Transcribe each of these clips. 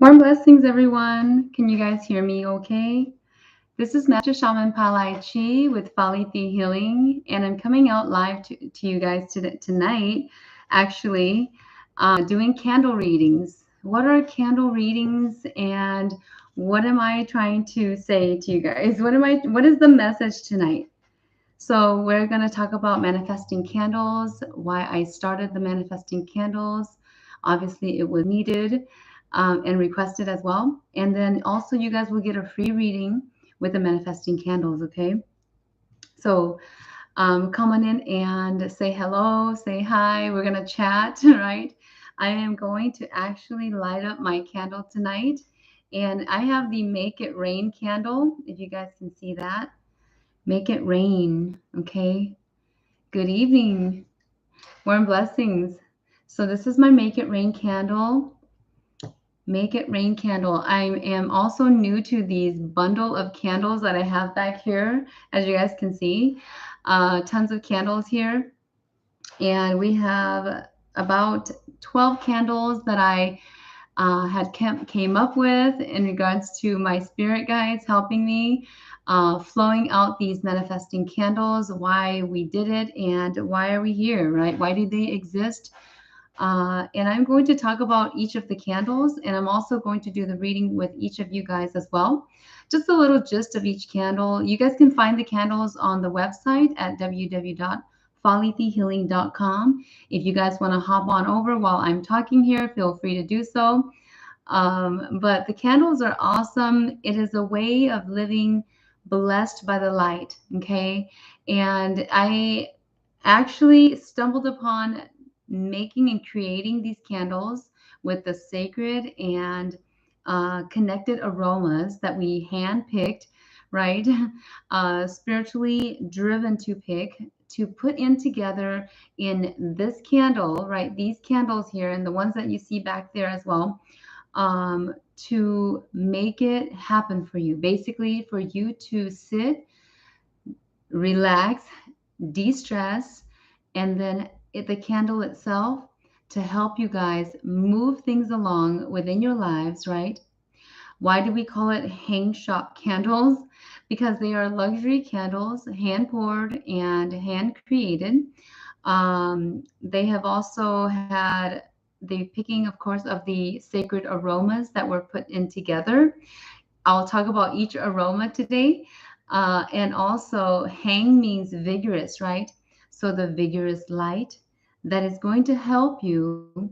Warm blessings, everyone. Can you guys hear me okay? This is Master Shaman Palai Chi with Falithi Healing, and I'm coming out live to you guys tonight, actually, doing candle readings. What are candle readings, and what am I trying to say to you guys? What is the message tonight? So we're going to talk about manifesting candles, why I started the manifesting candles. Obviously, it was needed and requested as well. And then also, you guys will get a free reading with the manifesting candles. Okay. So come on in and say hello, say hi. We're going to chat, right? I am going to actually light up my candle tonight. And I have the Make It Rain candle, if you guys can see that. Make it rain, okay? Good evening, warm blessings. So this is my Make It Rain candle. Make It Rain candle. I am also new to these bundle of candles that I have back here, as you guys can see. Tons of candles here. And we have about 12 candles that I came up with in regards to my spirit guides helping me flowing out these manifesting candles, why we did it, and why are we here, right? Why do they exist? And I'm going to talk about each of the candles, and I'm also going to do the reading with each of you guys as well. Just a little gist of each candle. You guys can find the candles on the website at www.falithihealing.com. If you guys want to hop on over while I'm talking here, feel free to do so. But the candles are awesome. It is a way of living blessed by the light. Okay. And I actually stumbled upon making and creating these candles with the sacred and connected aromas that we handpicked, right? Spiritually driven to pick, to put in together in this candle, right? These candles here and the ones that you see back there as well, to make it happen for you. Basically, for you to sit, relax, de-stress, and then the candle itself to help you guys move things along within your lives, right? Why do we call it hang shop candles? Because they are luxury candles, hand poured and hand created. They have also had the picking, of course, of the sacred aromas that were put in together. I'll talk about each aroma today. And also, hang means vigorous, right? So, the vigorous light that is going to help you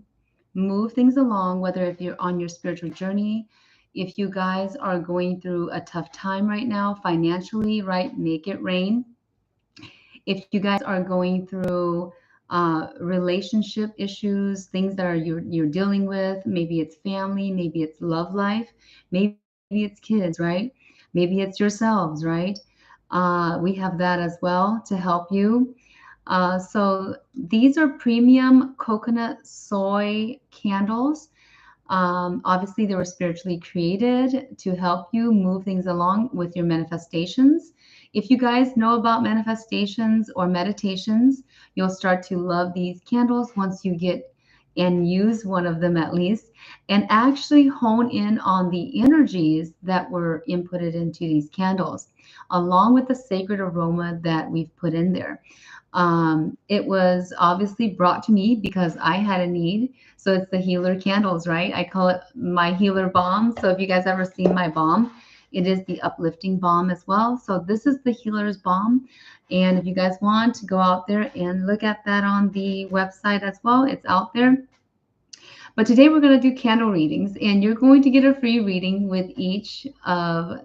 move things along, whether if you're on your spiritual journey, if you guys are going through a tough time right now financially, right? Make it rain. If you guys are going through relationship issues, things that are you're dealing with, maybe it's family, maybe it's love life, maybe it's kids, right? Maybe it's yourselves, right? We have that as well to help you. So these are premium coconut soy candles. Obviously, they were spiritually created to help you move things along with your manifestations. If you guys know about manifestations or meditations, you'll start to love these candles once you get and use one of them at least, and actually hone in on the energies that were inputted into these candles, along with the sacred aroma that we've put in there. It was obviously brought to me because I had a need. So it's the healer candles, right? I call it my healer balm. So if you guys ever seen my balm, it is the uplifting balm as well. So this is the healer's balm. And if you guys want to go out there and look at that on the website as well, it's out there. But today we're going to do candle readings, and you're going to get a free reading with each of,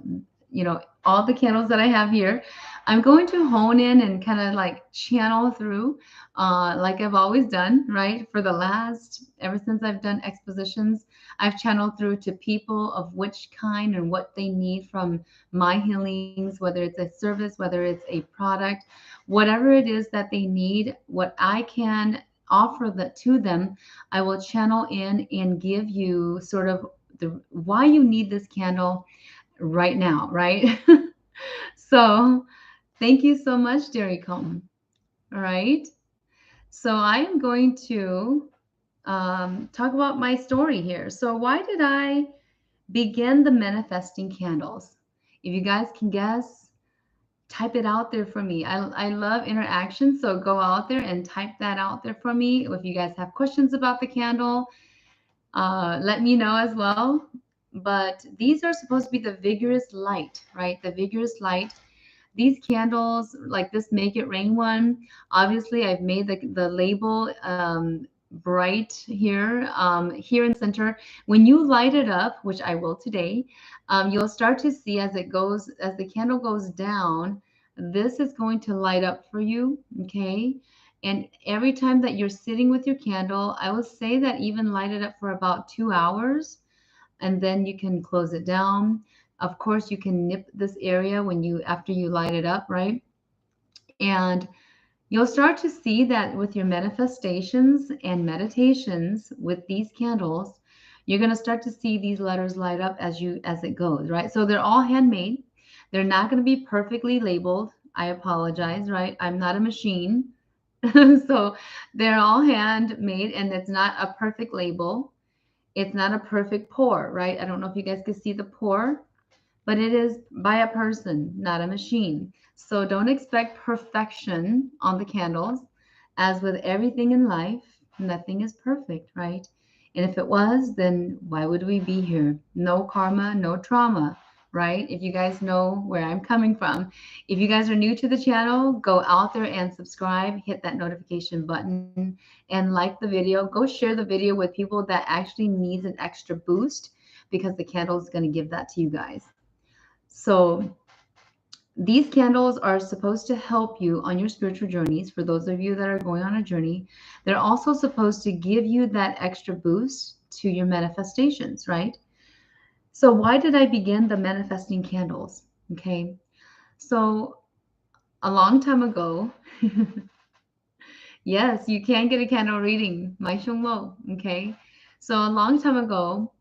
all the candles that I have here. I'm going to hone in and kind of like channel through, like I've always done, right? Ever since I've done expositions, I've channeled through to people of which kind and what they need from my healings, whether it's a service, whether it's a product, whatever it is that they need, what I can offer that to them, I will channel in and give you sort of the why you need this candle right now, right? So thank you so much, Derry Combe. All right. So I am going to talk about my story here. So why did I begin the manifesting candles. If you guys can guess, type it out there for me. I love interaction, so go out there and type that out there for me. If you guys have questions about the candle, let me know as well. But these are supposed to be the vigorous light, right? The vigorous light. These candles, like this Make It Rain one, obviously I've made the label bright here, here in the center. When you light it up, which I will today, you'll start to see as it goes, as the candle goes down, this is going to light up for you, okay? And every time that you're sitting with your candle, I will say that even light it up for about 2 hours, and then you can close it down. Of course, you can nip this area when you after you light it up, right? And you'll start to see that with your manifestations and meditations with these candles, you're going to start to see these letters light up as it goes, right? So they're all handmade. They're not going to be perfectly labeled. I apologize, right? I'm not a machine. So they're all handmade, and it's not a perfect label. It's not a perfect pour, right? I don't know if you guys can see the pour, but it is by a person, not a machine. So don't expect perfection on the candles. As with everything in life, nothing is perfect, right? And if it was, then why would we be here? No karma, no trauma, right? If you guys know where I'm coming from. If you guys are new to the channel, go out there and subscribe, hit that notification button, and like the video. Go share the video with people that actually needs an extra boost, because the candle is going to give that to you guys. So these candles are supposed to help you on your spiritual journeys. For those of you that are going on a journey, they're also supposed to give you that extra boost to your manifestations, right? So why did I begin the manifesting candles? Okay. So a long time ago, yes, you can get a candle reading, my Shunglo. Okay. So a long time ago,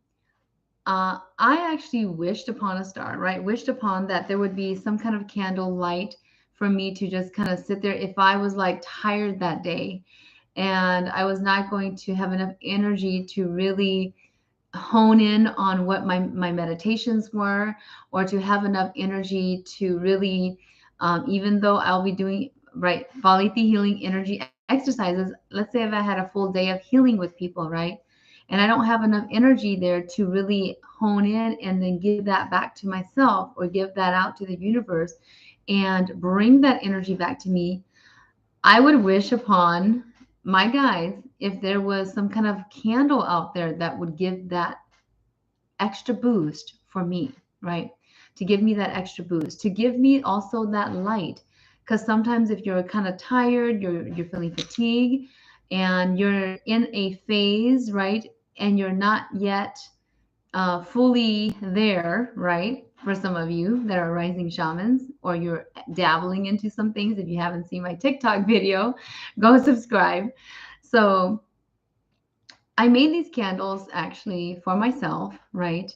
I actually wished upon a star, right? Wished upon that there would be some kind of candle light for me to just kind of sit there if I was like tired that day and I was not going to have enough energy to really hone in on what my meditations were, or to have enough energy to really, even though I'll be doing right Valiti healing energy exercises. Let's say if I had a full day of healing with people, right? And I don't have enough energy there to really hone in and then give that back to myself or give that out to the universe and bring that energy back to me. I would wish upon my guides if there was some kind of candle out there that would give that extra boost for me, right? To give me that extra boost, to give me also that light. Because sometimes if you're kind of tired, you're feeling fatigue, and you're in a phase, right? And you're not yet fully there, right? For some of you that are rising shamans, or you're dabbling into some things. If you haven't seen my TikTok video, go subscribe. So I made these candles actually for myself, right?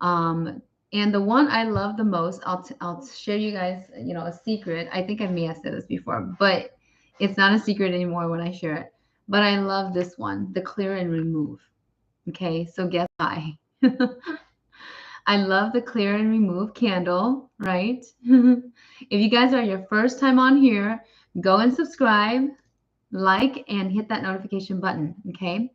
Um, and the one I love the most, I'll share you guys, a secret. I think I may have said this before, but it's not a secret anymore when I share it. But I love this one, the clear and remove. Okay, so guess why? I love the clear and remove candle, right? If you guys are your first time on here, go and subscribe, like, and hit that notification button, okay?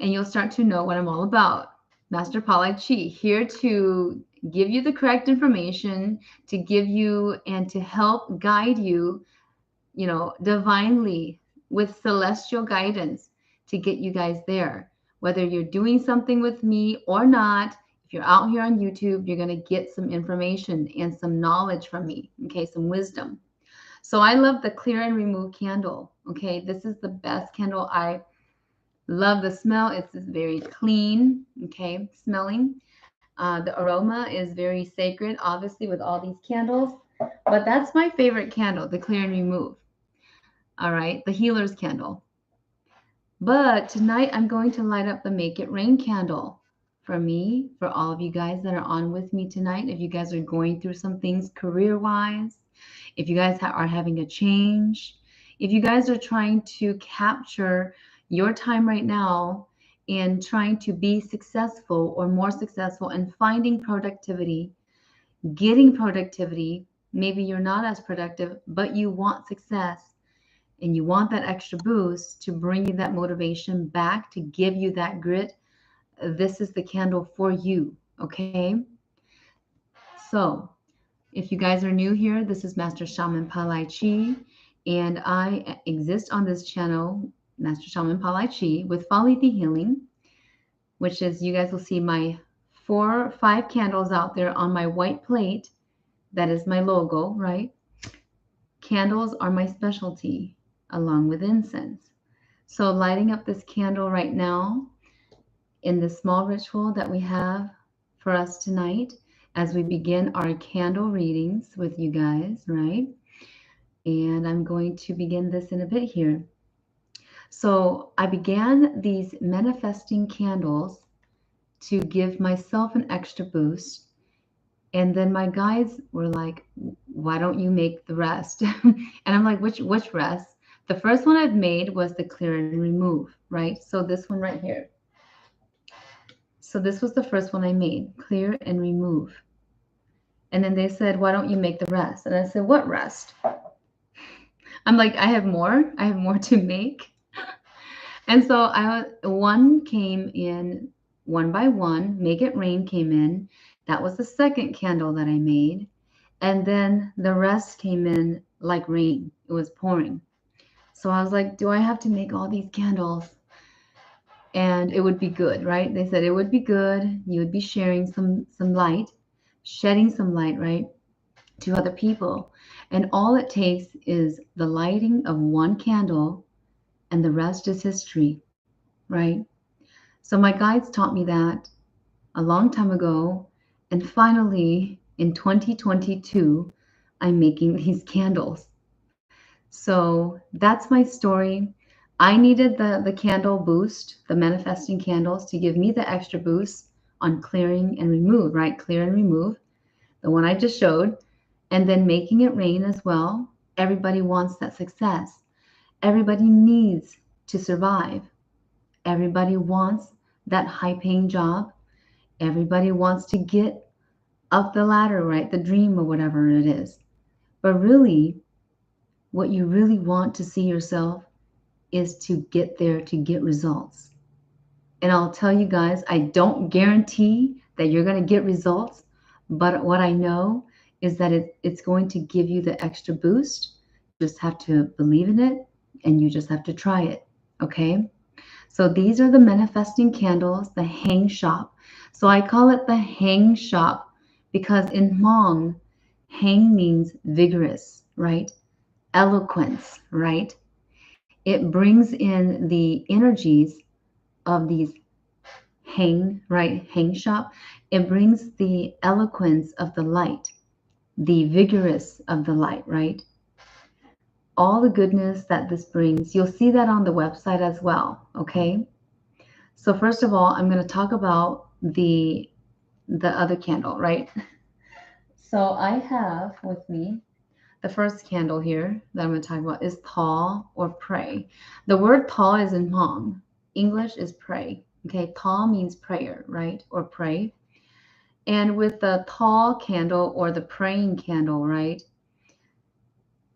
And you'll start to know what I'm all about. Master Paula Chi, here to give you the correct information, to give you and to help guide you, divinely with celestial guidance to get you guys there. Whether you're doing something with me or not, if you're out here on YouTube, you're going to get some information and some knowledge from me, okay, some wisdom. So I love the clear and remove candle, okay? This is the best candle. I love the smell. It's very clean, okay, smelling. The aroma is very sacred, obviously, with all these candles. But that's my favorite candle, the clear and remove. All right, the healer's candle. But tonight I'm going to light up the Make It Rain candle for me, for all of you guys that are on with me tonight. If you guys are going through some things career-wise, if you guys are having a change, if you guys are trying to capture your time right now in trying to be successful or more successful and finding productivity, getting productivity. Maybe you're not as productive, but you want success and you want that extra boost to bring you that motivation back, to give you that grit. This is the candle for you. Okay. So, if you guys are new here, this is Master Shaman Palai Chi, and I exist on this channel, Master Shaman Palai Chi, with Folly the Healing, which is, you guys will see my 5 candles out there on my white plate. That is my logo, right? Candles are my specialty, along with incense. So, lighting up this candle right now in the small ritual that we have for us tonight as we begin our candle readings with you guys, right? And I'm going to begin this in a bit here. So I began these manifesting candles to give myself an extra boost. And then my guides were like, why don't you make the rest? And I'm like, which rest? The first one I've made was the clear and remove, right? So this one right here. So this was the first one I made, clear and remove. And then they said, why don't you make the rest? And I said, what rest? I'm like, I have more to make. And so one came in one by one. Make It Rain came in. That was the second candle that I made. And then the rest came in like rain. It was pouring. So I was like, do I have to make all these candles? And it would be good, right? They said it would be good. You would be sharing some light, shedding some light, right, to other people. And all it takes is the lighting of one candle, and the rest is history, right? So my guides taught me that a long time ago. And finally, in 2022, I'm making these candles. So that's my story. I needed the candle boost, the manifesting candles, to give me the extra boost on clearing and remove, right? Clear and remove, the one I just showed, and then making it rain as well. Everybody wants that success. Everybody needs to survive. Everybody wants that high paying job. Everybody wants to get up the ladder, right? The dream or whatever it is. But really, what you really want to see yourself is to get there, to get results. And I'll tell you guys, I don't guarantee that you're going to get results, but what I know is that it's going to give you the extra boost. You just have to believe in it and you just have to try it. Okay. So these are the manifesting candles, the hang shop. So I call it the hang shop because in Hmong, hang means vigorous, right? Eloquence, right? It brings in the energies of these hang, right? Hang shop. It brings the eloquence of the light, the vigorous of the light, right? All the goodness that this brings. You'll see that on the website as well, okay? So first of all, I'm going to talk about the other candle, right? So I have with me the first candle here that I'm going to talk about is tall or pray. The word tall is in Hmong. English is pray. Okay, tall means prayer, right? Or pray. And with the tall candle or the praying candle, right?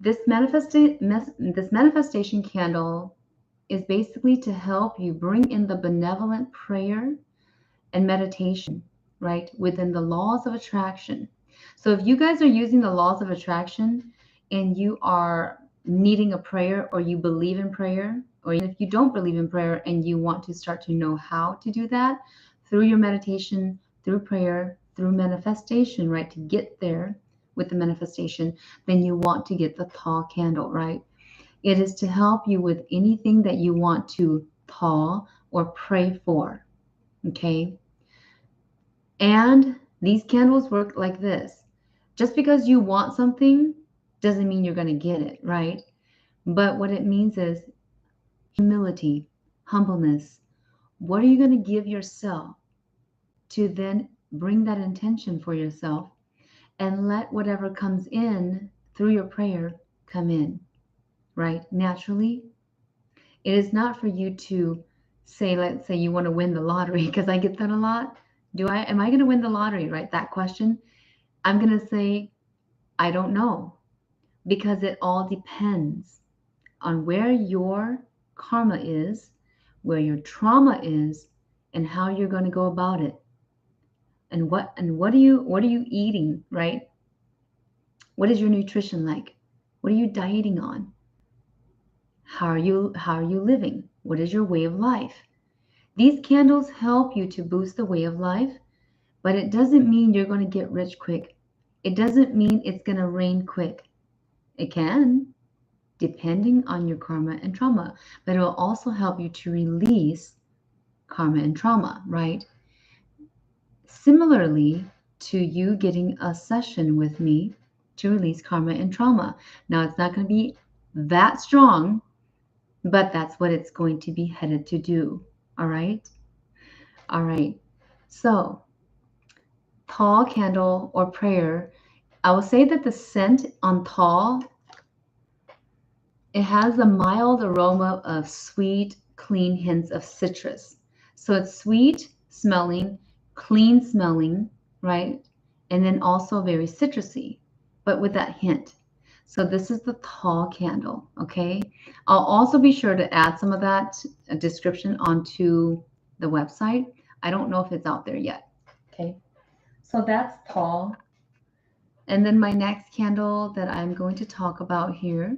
This manifestation candle is basically to help you bring in the benevolent prayer and meditation, right? Within the laws of attraction. So if you guys are using the laws of attraction and you are needing a prayer or you believe in prayer, or even if you don't believe in prayer and you want to start to know how to do that through your meditation, through prayer, through manifestation, right? To get there with the manifestation, then you want to get the tall candle, right? It is to help you with anything that you want to tall or pray for, okay? And these candles work like this. Just because you want something doesn't mean you're going to get it, right? But what it means is humility, humbleness. What are you going to give yourself to then bring that intention for yourself and let whatever comes in through your prayer come in, right? Naturally. It is not for you to say, let's say you want to win the lottery, because I get that a lot. Am I going to win the lottery, right? That question. I'm going to say, I don't know, because it all depends on where your karma is, where your trauma is, and how you're going to go about it. And what are you eating, right? What is your nutrition like? What are you dieting on? How are you living? What is your way of life? These candles help you to boost the way of life, but it doesn't mean you're going to get rich quick. It doesn't mean it's going to rain quick. It can, depending on your karma and trauma, but it will also help you to release karma and trauma, right? Similarly to you getting a session with me to release karma and trauma. Now, it's not going to be that strong, but that's what it's going to be headed to do. All right. All right. So, tall candle or prayer, I will say that the scent on tall, it has a mild aroma of sweet, clean hints of citrus. So it's sweet smelling, clean smelling, right? And then also very citrusy, but with that hint. So this is the tall candle, okay? I'll also be sure to add some of that description onto the website. I don't know if it's out there yet, okay? So that's tall. And then my next candle that I'm going to talk about here.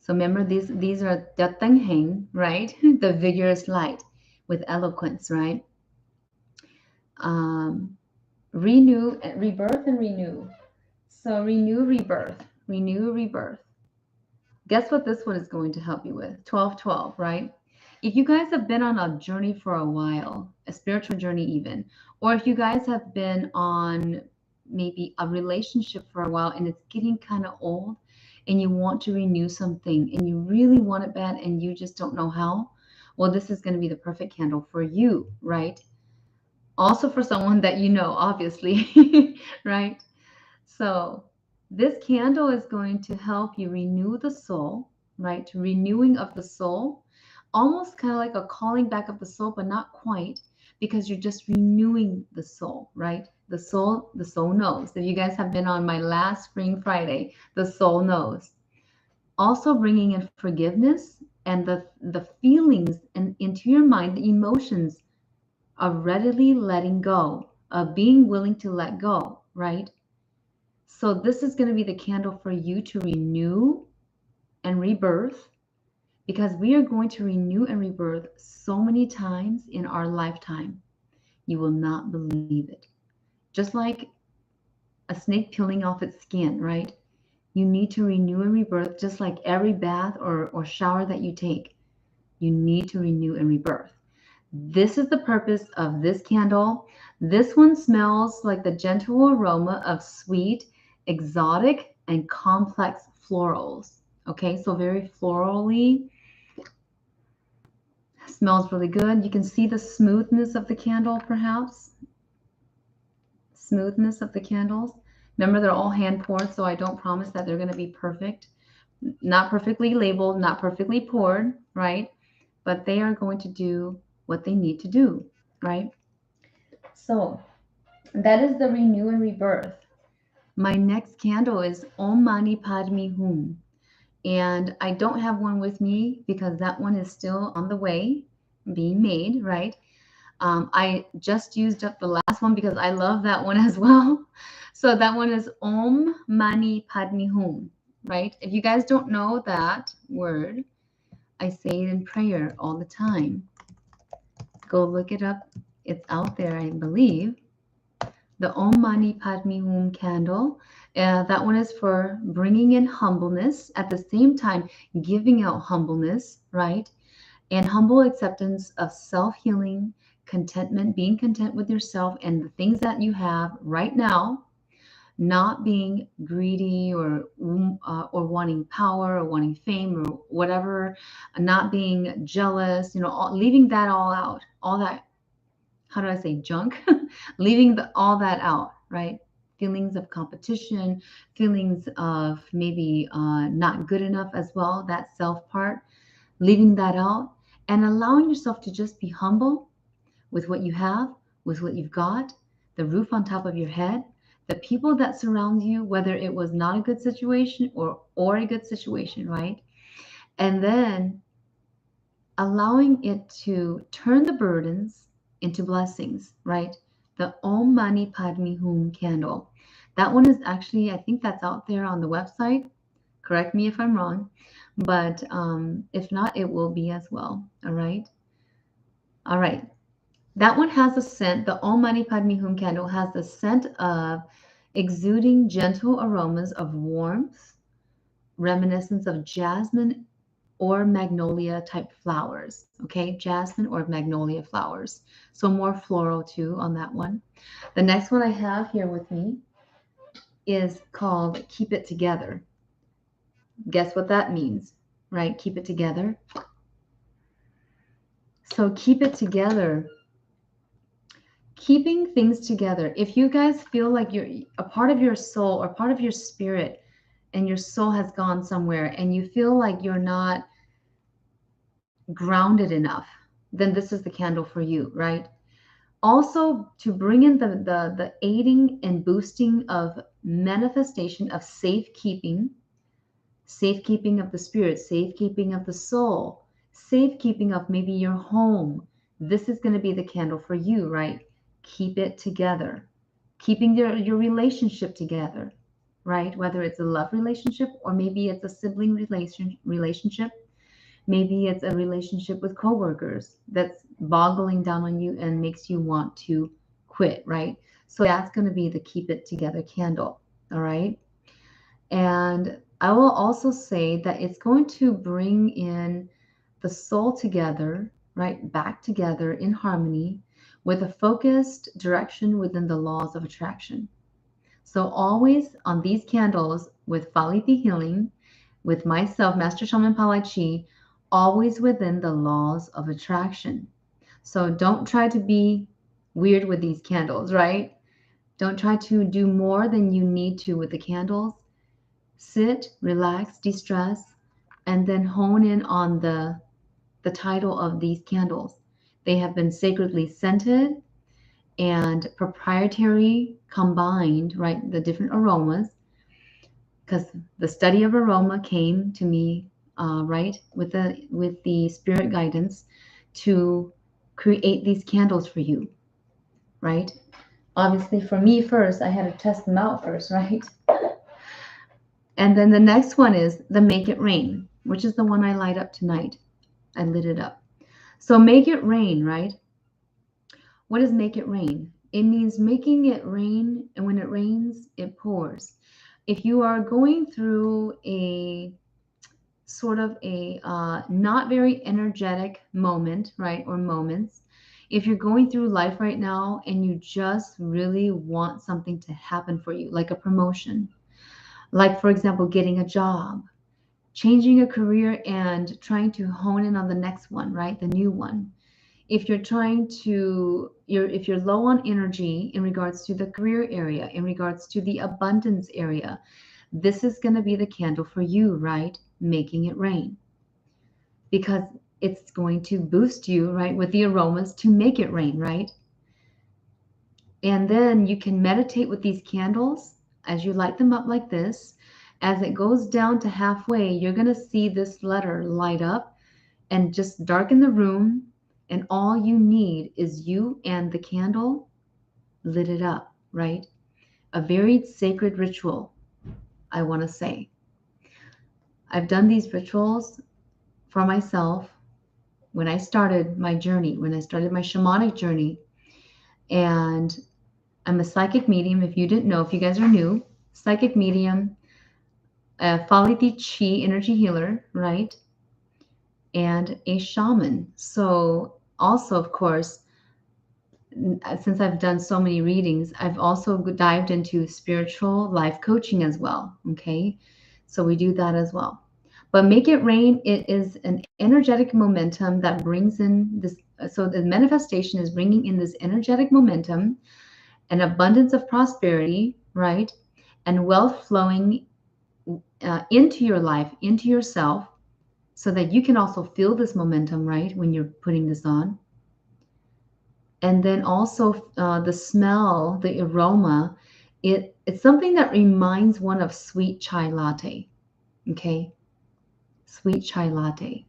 So remember, these are Heng, right? The vigorous light with eloquence, right? Um, renew, rebirth, and renew. So renew, rebirth. Guess what this one is going to help you with? 1212, right? If you guys have been on a journey for a while, a spiritual journey even, or if you guys have been on maybe a relationship for a while and it's getting kind of old and you want to renew something and you really want it bad and you just don't know how, well, this is going to be the perfect candle for you, right? Also for someone that you know, obviously, right? So this candle is going to help you renew the soul, right? Renewing of the soul, almost kind of like a calling back of the soul, but not quite, because you're just renewing the soul, right? The soul knows. If you guys have been on my last Spring Friday, the soul knows. Also bringing in forgiveness and the feelings and into your mind, the emotions of readily letting go, of being willing to let go, right? So this is going to be the candle for you to renew and rebirth, because we are going to renew and rebirth so many times in our lifetime. You will not believe it. Just like a snake peeling off its skin, right? You need to renew and rebirth just like every bath or shower that you take. You need to renew and rebirth. This is the purpose of this candle. This one smells like the gentle aroma of sweet, exotic, and complex florals. Okay, so very florally. Smells really good. You can see the smoothness of the candle, perhaps. Smoothness of the candles. Remember, they're all hand poured, so I don't promise that they're going to be perfect. Not perfectly labeled, not perfectly poured, right? But they are going to do what they need to do, right? So that is the renew and rebirth. My next candle is Om Mani Padme Hum. And I don't have one with me because that one is still on the way being made, right? I just used up the last one because I love that one as well. So that one is Om Mani Padme Hum, right? If you guys don't know that word, I say it in prayer all the time. Go look it up. It's out there, I believe. The Om Mani Padme Hum candle. That one is for bringing in humbleness, at the same time giving out humbleness, right? And humble acceptance of self-healing, contentment, being content with yourself and the things that you have right now, not being greedy or wanting power or wanting fame or whatever, not being jealous, leaving that all out, all that, how do I say, junk, leaving all that out, right? Feelings of competition, feelings of maybe not good enough as well, that self part, leaving that out, and allowing yourself to just be humble with what you have, with what you've got, the roof on top of your head, the people that surround you, whether it was not a good situation or a good situation, right? And then allowing it to turn the burdens into blessings, right? The Om Mani Padme Hum candle. That one is actually, I think that's out there on the website. Correct me if I'm wrong, but if not, it will be as well. All right. All right. That one has a scent. The Om Mani Padme Hum candle has the scent of exuding gentle aromas of warmth, reminiscence of jasmine or magnolia type flowers. Okay, jasmine or magnolia flowers. So more floral too on that one. The next one I have here with me is called Keep It Together. Guess what that means, right? Keep it together. So keep it together. Keeping things together. If you guys feel like you're a part of your soul or part of your spirit and your soul has gone somewhere and you feel like you're not grounded enough, then this is the candle for you, right? Also, to bring in the aiding and boosting of manifestation of safekeeping, safekeeping of the spirit, safekeeping of the soul, safekeeping of maybe your home. This is going to be the candle for you, right? Keep it together. Keeping your relationship together, right? Whether it's a love relationship or maybe it's a sibling relationship. Maybe it's a relationship with coworkers that's boggling down on you and makes you want to quit, right? So that's going to be the keep it together candle, all right? And I will also say that it's going to bring in the soul together, right? Back together in harmony with a focused direction within the laws of attraction. So always on these candles with Faliti healing, with myself, Master Shaman Palai Chi, always within the laws of attraction. So don't try to be weird with these candles, right? Don't try to do more than you need to with the candles. Sit, relax, de-stress, and then hone in on the title of these candles. They have been sacredly scented and proprietary combined, right? The different aromas, because the study of aroma came to me, right, with the spirit guidance to create these candles for you, right? Obviously, for me first, I had to test them out first, right? And then the next one is the Make It Rain, which is the one I light up tonight. I lit it up. So make it rain, right? What does make it rain? It means making it rain, and when it rains, it pours. If you are going through a sort of a not very energetic moment, right? Or moments. If you're going through life right now and you just really want something to happen for you, like a promotion, like, for example, getting a job, changing a career and trying to hone in on the next one, right? The new one. If you're trying to, if you're low on energy in regards to the career area, in regards to the abundance area, this is going to be the candle for you, right? Making it rain, because it's going to boost you, right, with the aromas to make it rain, right? And then you can meditate with these candles as you light them up like this. As it goes down to halfway, you're going to see this letter light up and just darken the room. And all you need is you and the candle lit it up, right? A very sacred ritual, I want to say. I've done these rituals for myself when I started my journey, when I started my shamanic journey. And I'm a psychic medium. If you didn't know, if you guys are new, psychic medium, a Faliti Chi energy healer, right? And a shaman. So, also, of course, since I've done so many readings, I've also dived into spiritual life coaching as well. Okay. So, we do that as well. But Make It Rain, it is an energetic momentum that brings in this. So, the manifestation is bringing in this energetic momentum, an abundance of prosperity, right? And wealth flowing into your life, into yourself, so that you can also feel this momentum, right, when you're putting this on. And then also the smell, the aroma, it's something that reminds one of sweet chai latte. Okay, sweet chai latte.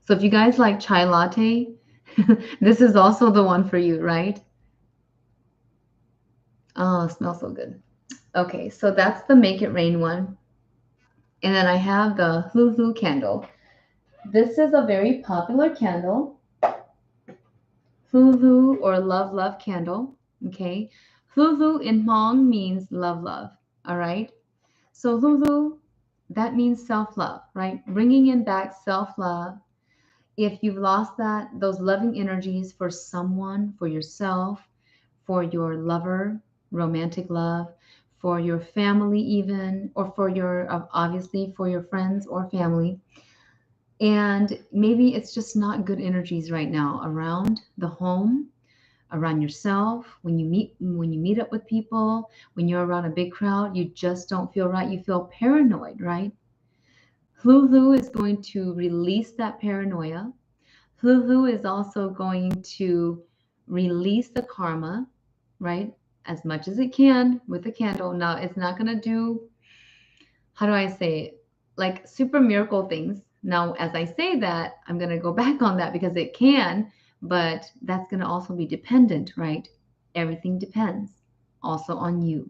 So if you guys like chai latte, this is also the one for you, right? Oh, it smells so good. Okay, so that's the Make It Rain one. And then I have the Hulu candle. This is a very popular candle, Hulu or Love Love candle. Okay, Hulu in Hmong means love love. All right, so Hulu, that means self love, right? Bringing in back self love. If you've lost that, those loving energies for someone, for yourself, for your lover, romantic love, for your family, even, or for your, obviously, for your friends or family. And maybe it's just not good energies right now around the home, around yourself, when you meet up with people, when you're around a big crowd, you just don't feel right. You feel paranoid, right? Hulu is going to release that paranoia. Hulu is also going to release the karma, right? As much as it can with the candle. Now, it's not going to do, how do I say it? Like super miracle things. Now, as I say that, I'm going to go back on that because it can, but that's going to also be dependent, right? Everything depends also on you.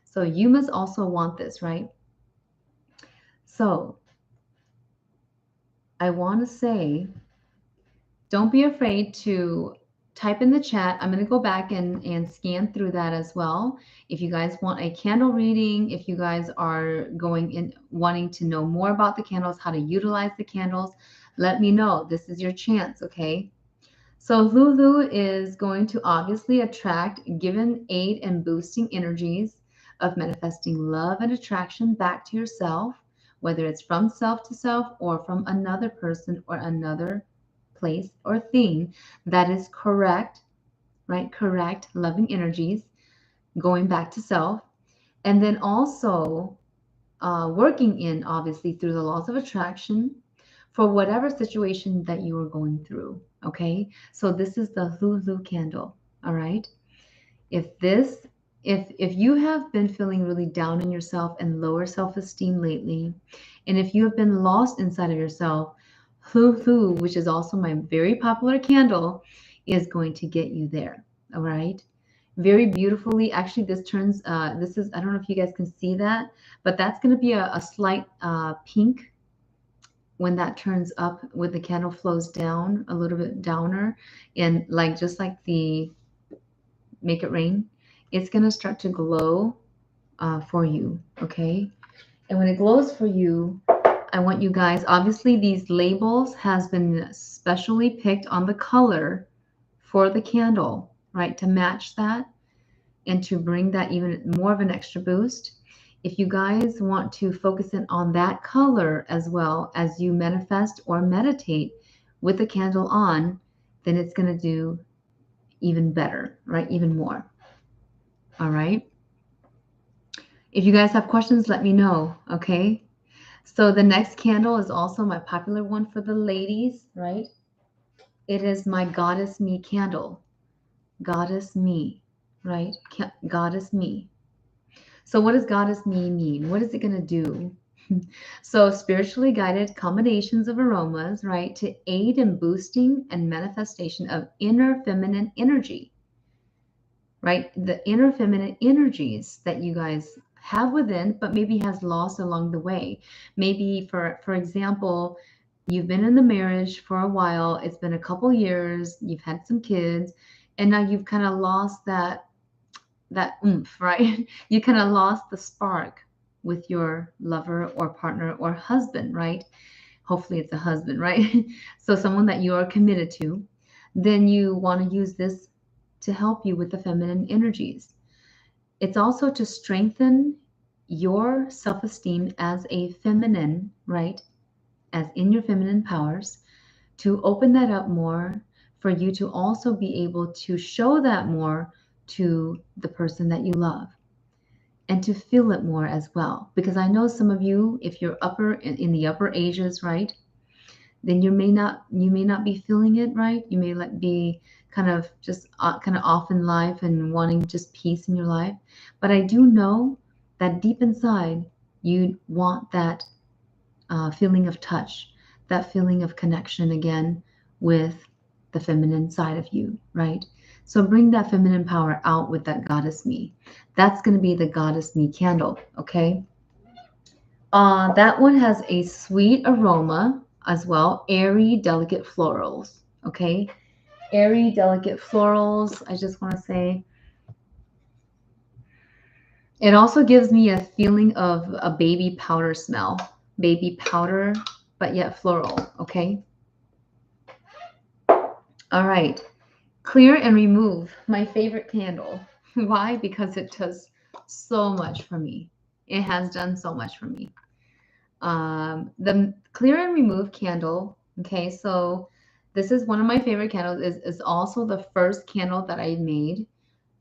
So you must also want this, right? So I want to say, don't be afraid to type in the chat. I'm going to go back and scan through that as well. If you guys want a candle reading, if you guys are going in wanting to know more about the candles, how to utilize the candles, let me know. This is your chance, okay? So Lulu is going to obviously attract, given aid and boosting energies of manifesting love and attraction back to yourself, whether it's from self to self or from another person or another place or thing that is correct, right? Correct, loving energies going back to self. And then also working in, obviously, through the laws of attraction for whatever situation that you are going through. Okay. So this is the Lulu candle. All right. If this, if you have been feeling really down in yourself and lower self-esteem lately, and if you have been lost inside of yourself, Lulu, which is also my very popular candle, is going to get you there. All right. Very beautifully. Actually, this turns, this is, I don't know if you guys can see that, but that's going to be a slight pink when that turns up, when the candle flows down a little bit downer, and like just like the Make It Rain, it's going to start to glow for you. Okay. And when it glows for you, I want you guys, obviously these labels has been specially picked on the color for the candle, right? To match that and to bring that even more of an extra boost. If you guys want to focus in on that color as well as you manifest or meditate with the candle on, then it's going to do even better, right? Even more. All right. If you guys have questions, let me know. Okay. So the next candle is also my popular one for the ladies, right? It is my Goddess Me candle. Goddess Me, right? Goddess Me. So what does Goddess Me mean? What is it going to do? So spiritually guided combinations of aromas, right, to aid in boosting and manifestation of inner feminine energy, right? The inner feminine energies that you guys have within, but maybe has lost along the way. Maybe for example, you've been in the marriage for a while, it's been a couple years, you've had some kids, and now you've kind of lost that oomph, right? You kind of lost the spark with your lover or partner or husband, right? Hopefully it's a husband, right? So someone that you are committed to, then you want to use this to help you with the feminine energies. It's also to strengthen your self-esteem as a feminine, right? As in your feminine powers, to open that up more for you to also be able to show that more to the person that you love. and to feel it more as well. Because I know some of you, if you're in the upper ages, right, then you may not be feeling it, right? You may be kind of just kind of off in life and wanting just peace in your life. But I do know that deep inside, you want that feeling of touch, that feeling of connection again with the feminine side of you, right? So bring that feminine power out with that goddess me. That's going to be the goddess me candle, okay? That one has a sweet aroma as well, airy, delicate florals, okay? Airy, delicate florals. I just want to say it also gives me a feeling of a baby powder smell, baby powder, but yet floral, okay? All right. Clear and remove, my favorite candle. Why? Because it does so much for me. It has done so much for me. The clear and remove candle. Okay, so this is one of my favorite candles. Is also the first candle that I made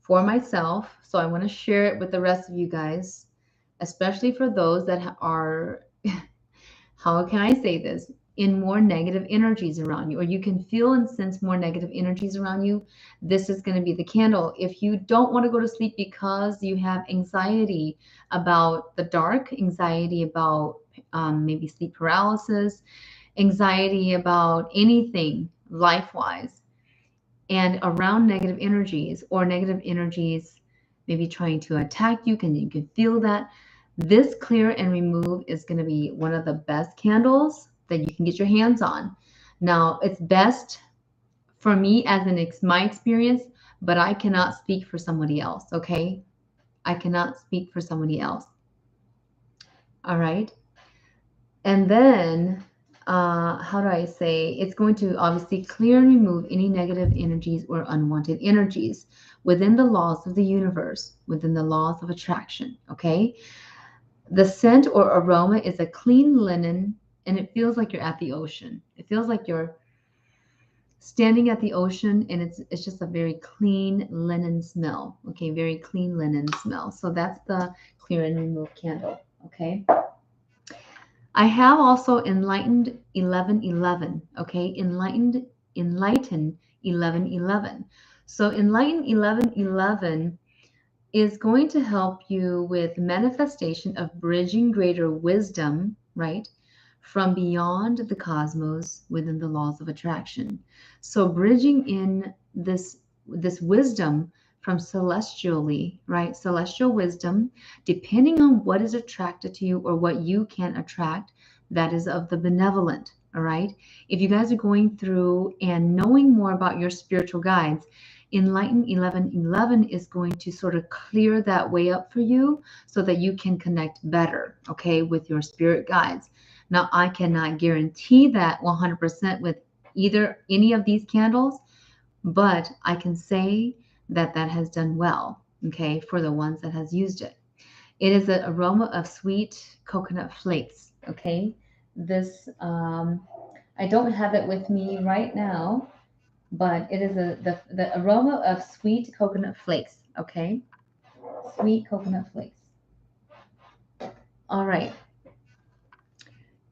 for myself. So I want to share it with the rest of you guys, especially for those that are, how can I say this, in more negative energies around you, or you can feel and sense more negative energies around you. This is going to be the candle. If you don't want to go to sleep because you have anxiety about the dark, anxiety about maybe sleep paralysis, anxiety about anything life wise, and around negative energies, or negative energies maybe trying to attack you, you can feel that, this clear and remove is going to be one of the best candles that you can get your hands on. Now, it's best for me as my experience, but I cannot speak for somebody else, okay? I cannot speak for somebody else. All right. And then, how do I say? It's going to obviously clear and remove any negative energies or unwanted energies within the laws of the universe, within the laws of attraction. Okay. The scent or aroma is a clean linen, and it feels like you're at the ocean. It feels like you're standing at the ocean, and it's just a very clean linen smell. Okay, very clean linen smell. So that's the clear and remove candle. Okay. I have also enlightened 1111. Okay, enlightened 1111. So enlightened 1111 is going to help you with manifestation of bridging greater wisdom, right, from beyond the cosmos within the laws of attraction. So bridging in this wisdom from celestially, right, celestial wisdom, depending on what is attracted to you or what you can attract, that is of the benevolent. All right. If you guys are going through and knowing more about your spiritual guides, Enlighten 1111 is going to sort of clear that way up for you so that you can connect better, okay, with your spirit guides. Now, I cannot guarantee that 100% with any of these candles, but I can say that that has done well, okay, for the ones that has used it. It is an aroma of sweet coconut flakes, okay. This, I don't have it with me right now, but it is the aroma of sweet coconut flakes. Okay, sweet coconut flakes. All right,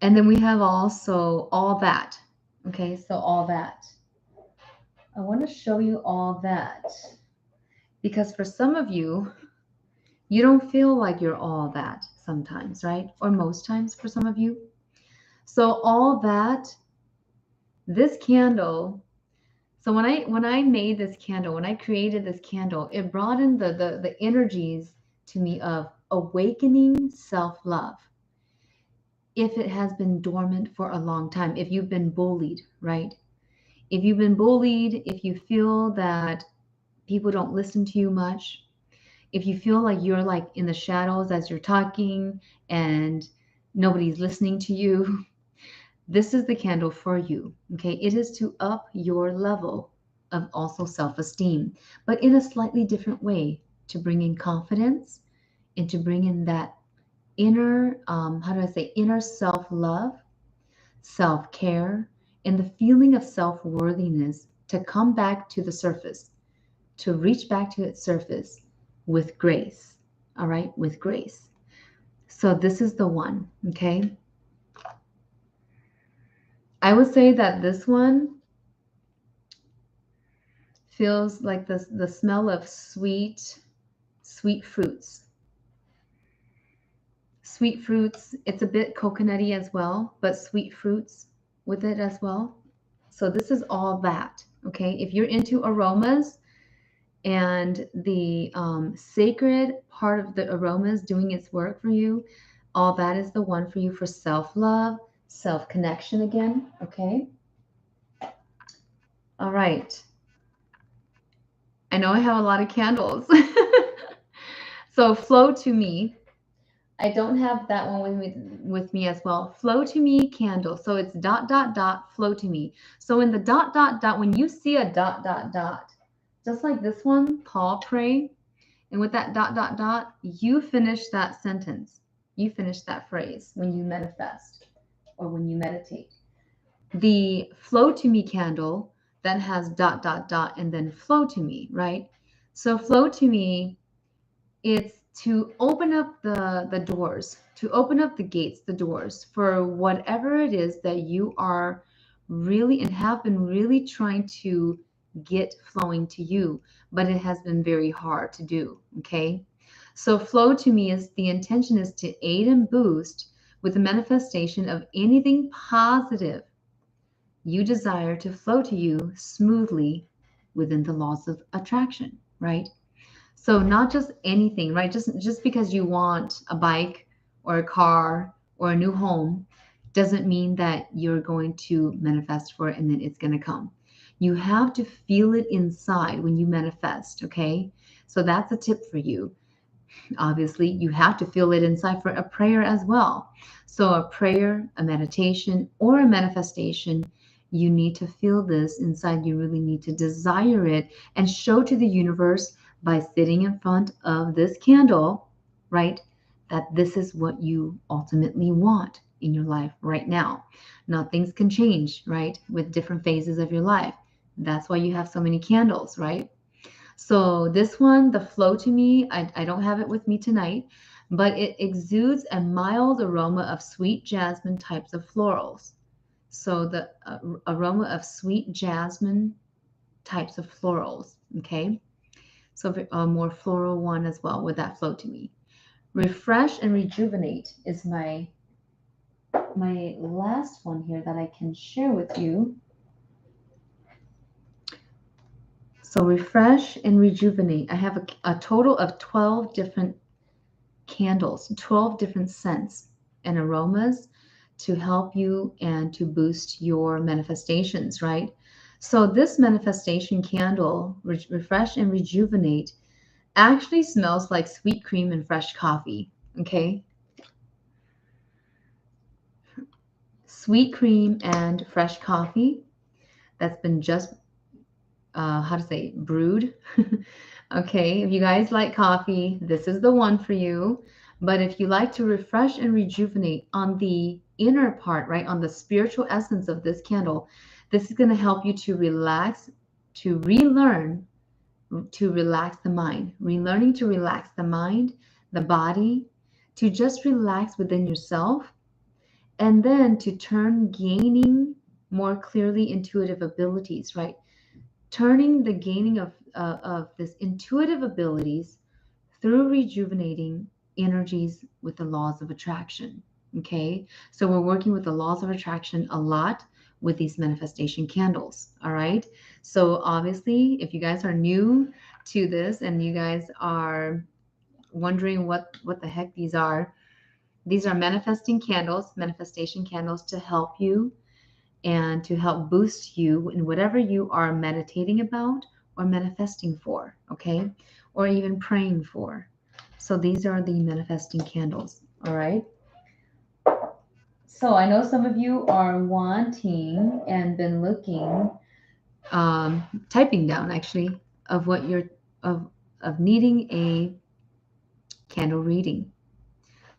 and then we have also all that. Okay, so all that. I want to show you all that because for some of you, you don't feel like you're all that sometimes, right? Or most times for some of you. So all that, this candle. So when I made this candle, when I created this candle, it brought in the energies to me of awakening self-love. If it has been dormant for a long time, if you've been bullied, right? If you've been bullied, if you feel that people don't listen to you much, if you feel like you're like in the shadows as you're talking and nobody's listening to you, this is the candle for you. Okay, it is to up your level of also self-esteem, but in a slightly different way, to bring in confidence and to bring in that inner, how do I say, inner self-love, self-care, and the feeling of self-worthiness to come back to the surface, to reach back to its surface with grace. all right, with grace. So this is the one, okay? I would say that this one feels like the smell of sweet fruits. Sweet fruits, it's a bit coconutty as well, but sweet fruits with it as well. So this is all that, okay? If you're into aromas and the sacred part of the aromas doing its work for you, all that is the one for you for self-love, self-connection again, okay? All right. I know I have a lot of candles. So flow to me. I don't have that one with me as well. Flow to me candle. So it's dot dot dot flow to me. So in the dot dot dot, when you see a dot dot dot, just like this one, Paul pray, and with that dot dot dot, you finish that sentence. You finish that phrase when you manifest or when you meditate. The flow to me candle that has dot dot dot and then flow to me, right? So flow to me, it's to open up the doors, to open up the gates, the doors for whatever it is that you are really and have been really trying to get flowing to you, but it has been very hard to do. Okay. So flow to me is the intention is to aid and boost with the manifestation of anything positive you desire to flow to you smoothly within the laws of attraction, right? So not just anything, right? Just because you want a bike or a car or a new home doesn't mean that you're going to manifest for it and then it's going to come. You have to feel it inside when you manifest, okay? So that's a tip for you. Obviously, you have to feel it inside for a prayer as well. So, a prayer, a meditation, or a manifestation, you need to feel this inside. You really need to desire it and show to the universe by sitting in front of this candle, right? That this is what you ultimately want in your life right now. Now, things can change, right? With different phases of your life. That's why you have so many candles, right? So this one, the flow to me, I don't have it with me tonight, but it exudes a mild aroma of sweet jasmine types of florals. So the aroma of sweet jasmine types of florals, okay? So a more floral one as well with that flow to me. Refresh and rejuvenate is my last one here that I can share with you. So refresh and rejuvenate. I have a total of 12 different candles, 12 different scents and aromas to help you and to boost your manifestations, right? So this manifestation candle, refresh and rejuvenate, actually smells like sweet cream and fresh coffee, okay? Sweet cream and fresh coffee that's been just how to say brewed. Okay, if you guys like coffee, this is the one for you. But if you like to refresh and rejuvenate on the inner part, right, on the spiritual essence of this candle, this is going to help you to relax, to relearn, to relax the mind, relearning to relax the mind, the body, to just relax within yourself, and then to turn gaining more clearly intuitive abilities, right? Turning the gaining of this intuitive abilities through rejuvenating energies with the laws of attraction. Okay, so we're working with the laws of attraction a lot with these manifestation candles. All right, so obviously, if you guys are new to this and you guys are wondering what the heck these are manifesting candles, manifestation candles to help you and to help boost you in whatever you are meditating about or manifesting for, okay? Or even praying for. So these are the manifesting candles, all right? So I know some of you are wanting and been looking, typing down actually, of what you're, of needing a candle reading.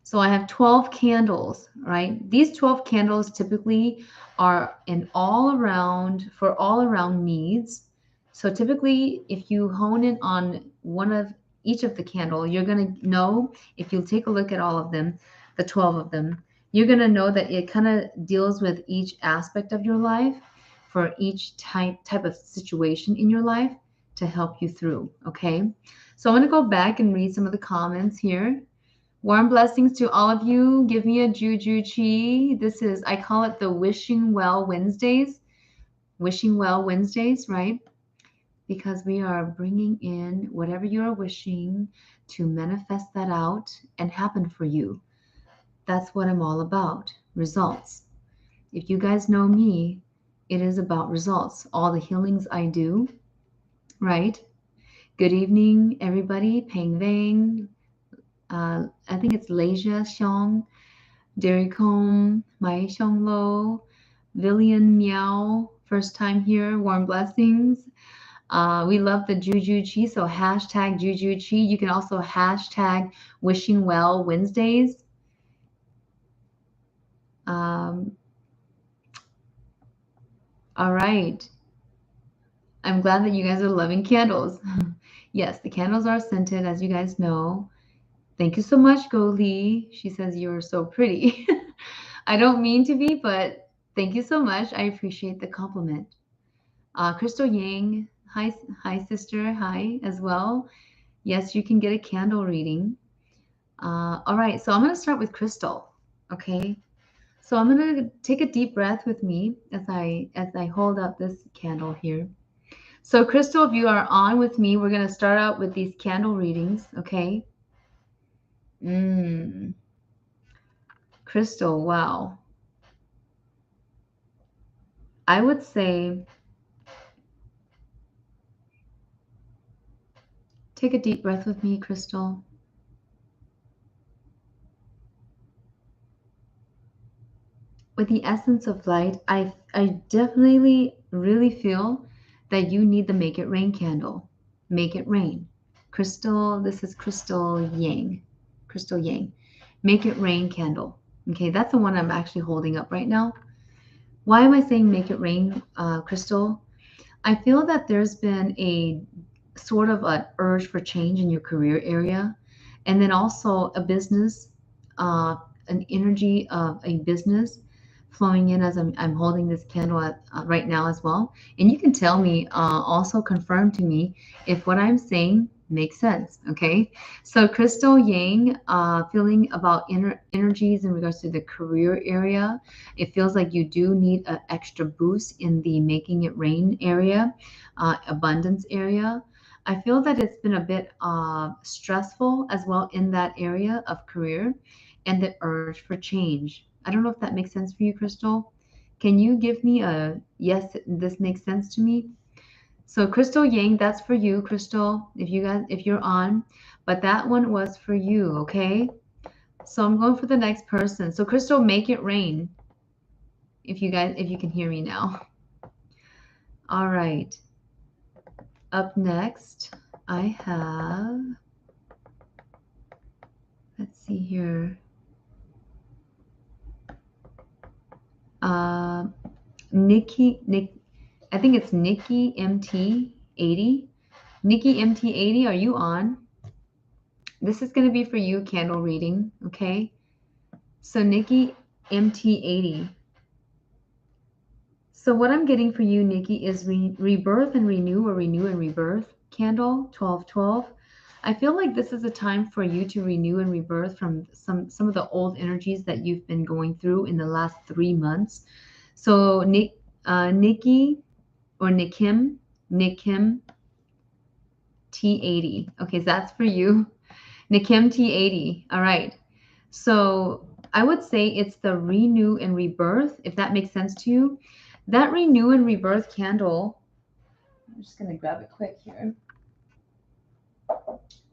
So I have 12 candles, right? These 12 candles typically are in all around, for all around needs. So typically, if you hone in on one of each of the candle, you're going to know, if you take a look at all of them, the 12 of them, you're going to know that it kind of deals with each aspect of your life for each type of situation in your life to help you through. Okay. So I'm going to go back and read some of the comments here. Warm blessings to all of you. Give me a juju chi. This is, I call it the wishing well Wednesdays. Wishing well Wednesdays, right? Because we are bringing in whatever you are wishing to manifest that out and happen for you. That's what I'm all about. Results. If you guys know me, it is about results. All the healings I do, right? Good evening, everybody. Peng Vang. I think it's Leisha Xiong, Derek Home, Mai Xiong Lo, Villian Meow. First time here. Warm blessings. We love the Juju Chi, so hashtag Juju Chi. You can also hashtag Wishing Well Wednesdays. All right. I'm glad that you guys are loving candles. Yes, the candles are scented, as you guys know. Thank you so much, Go Lee. She says you're so pretty. I don't mean to be, but thank you so much. I appreciate the compliment. Crystal Yang, hi, sister. Hi, as well. Yes, you can get a candle reading. All right, so I'm going to start with Crystal. Okay, so I'm going to take a deep breath with me as I hold up this candle here. So Crystal, if you are on with me, we're going to start out with these candle readings. Okay. Crystal, wow. I would say take a deep breath with me, Crystal. With the essence of light, I definitely really feel that you need the Make It Rain candle. Make it rain. Crystal, this is Crystal Yang. Crystal Yang. Make It Rain candle. Okay, that's the one I'm actually holding up right now. Why am I saying make it rain, Crystal? I feel that there's been a sort of an urge for change in your career area, and then also a business, uh, an energy of a business flowing in as I'm holding this candle right now as well. And you can tell me, also confirm to me if what I'm saying makes sense. Okay. So Crystal Yang, feeling about energies in regards to the career area. It feels like you do need an extra boost in the making it rain area, abundance area. I feel that it's been a bit stressful as well in that area of career and the urge for change. I don't know if that makes sense for you, Crystal. Can you give me a yes, this makes sense to me? So Crystal Yang, that's for you, Crystal, if you're on. But that one was for you, okay? So I'm going for the next person. So Crystal, make it rain. If you can hear me now. All right. Up next, I have, let's see here. Uh, Nick, I think it's Nikki MT80. Nikki MT80, are you on? This is going to be for you, candle reading, okay? So Nikki MT80. So what I'm getting for you, Nikki, is rebirth and renew, or renew and rebirth candle 1212. I feel like this is a time for you to renew and rebirth from some of the old energies that you've been going through in the last 3 months. So Nikki or Nikim T80. Okay, so that's for you. Nikim T80. All right. So I would say it's the renew and rebirth, if that makes sense to you. That renew and rebirth candle, I'm just going to grab it quick here.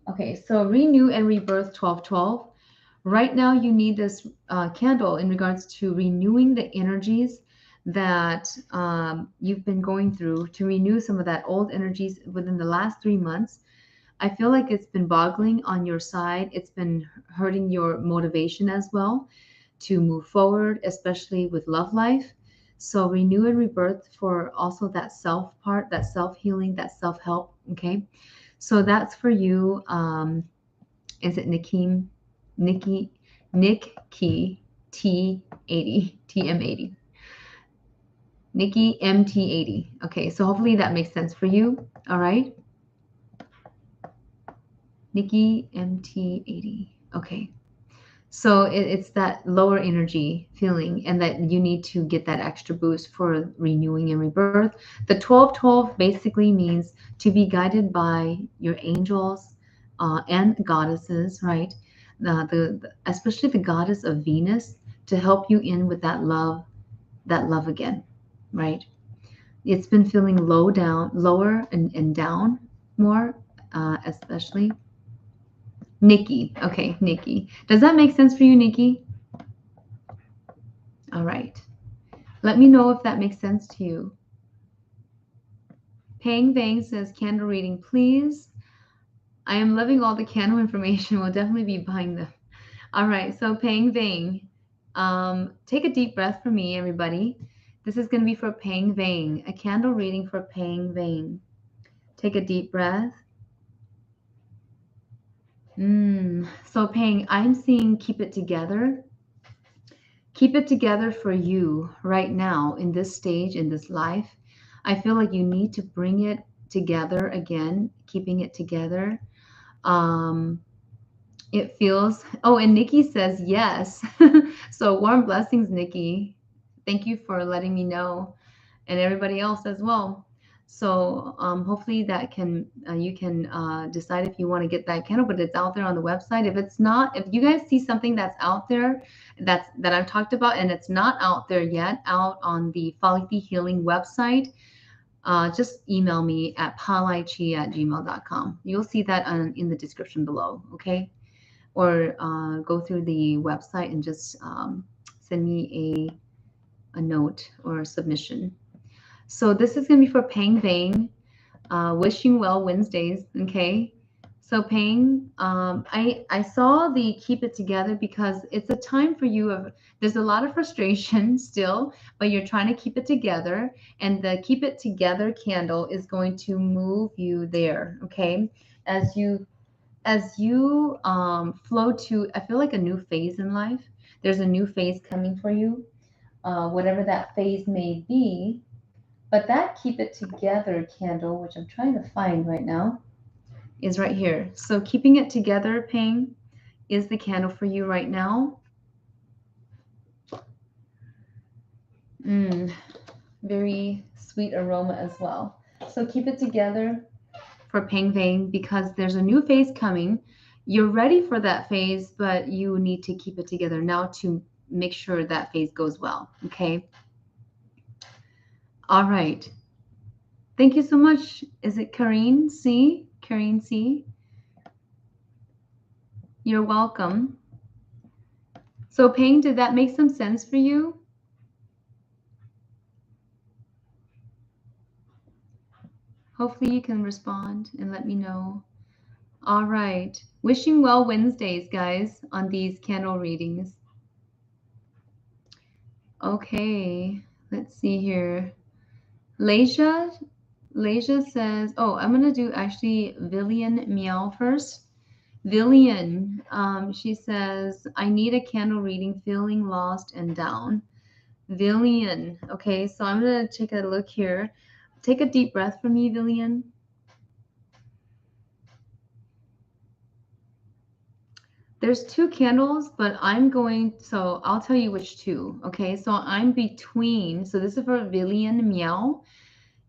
Okay, so renew and rebirth 1212. Right now, you need this candle in regards to renewing the energies that you've been going through, to renew some of that old energies within the last 3 months. I feel like it's been boggling on your side. It's been hurting your motivation as well to move forward, especially with love life. So renew and rebirth for also that self part, that self healing, that self help. Okay. So that's for you. Is it Nick Key T80 TM80? Nikki MT80. Okay, so hopefully that makes sense for you. All right. Nikki MT80. Okay. So it's that lower energy feeling, and that you need to get that extra boost for renewing and rebirth. The 1212 basically means to be guided by your angels and goddesses, right? Especially the goddess of Venus to help you in with that love again, right? It's been feeling lower and down more, especially. Nikki. Okay, Nikki. Does that make sense for you, Nikki? All right. Let me know if that makes sense to you. Pang Bang says, candle reading, please. I am loving all the candle information. We'll definitely be buying them. All right. So Pang Bang, take a deep breath for me, everybody. This is going to be for Pang Bang, a candle reading for Pang Bang. Take a deep breath. So Pang, I'm seeing keep it together. Keep it together for you right now in this stage, in this life. I feel like you need to bring it together again, keeping it together. Um, it feels, oh, and Nikki says yes. So warm blessings, Nikki. Thank you for letting me know, and everybody else as well. So hopefully that can you can decide if you want to get that candle, but it's out there on the website. If it's not, if you guys see something that's out there that I've talked about and it's not out there yet, out on the Folly Healing website, just email me at palaichi@gmail.com. You'll see that in the description below, okay? Or go through the website and just send me a note or a submission. So this is going to be for Pang Bang, wishing well Wednesdays, okay? So Pang, I saw the keep it together because it's a time for you of, there's a lot of frustration still, but you're trying to keep it together, and the keep it together candle is going to move you there, okay? As you flow to, I feel like a new phase in life. There's a new phase coming for you, whatever that phase may be. But that keep it together candle, which I'm trying to find right now, is right here. So keeping it together, Ping, is the candle for you right now. Very sweet aroma as well. So keep it together for Ping Ping because there's a new phase coming. You're ready for that phase, but you need to keep it together now to make sure that phase goes well. Okay. All right. Thank you so much. Is it Karine C? Karine C? You're welcome. So Ping, did that make some sense for you? Hopefully you can respond and let me know. All right. Wishing well Wednesdays, guys, on these candle readings. Okay. Let's see here. Leisha says, oh, I'm going to do actually Villian Meow first. Villian, she says, I need a candle reading, feeling lost and down. Villian. Okay, so I'm going to take a look here. Take a deep breath for me, Villian. There's two candles, but so I'll tell you which two. Okay, so I'm between, so this is for Villian Meow.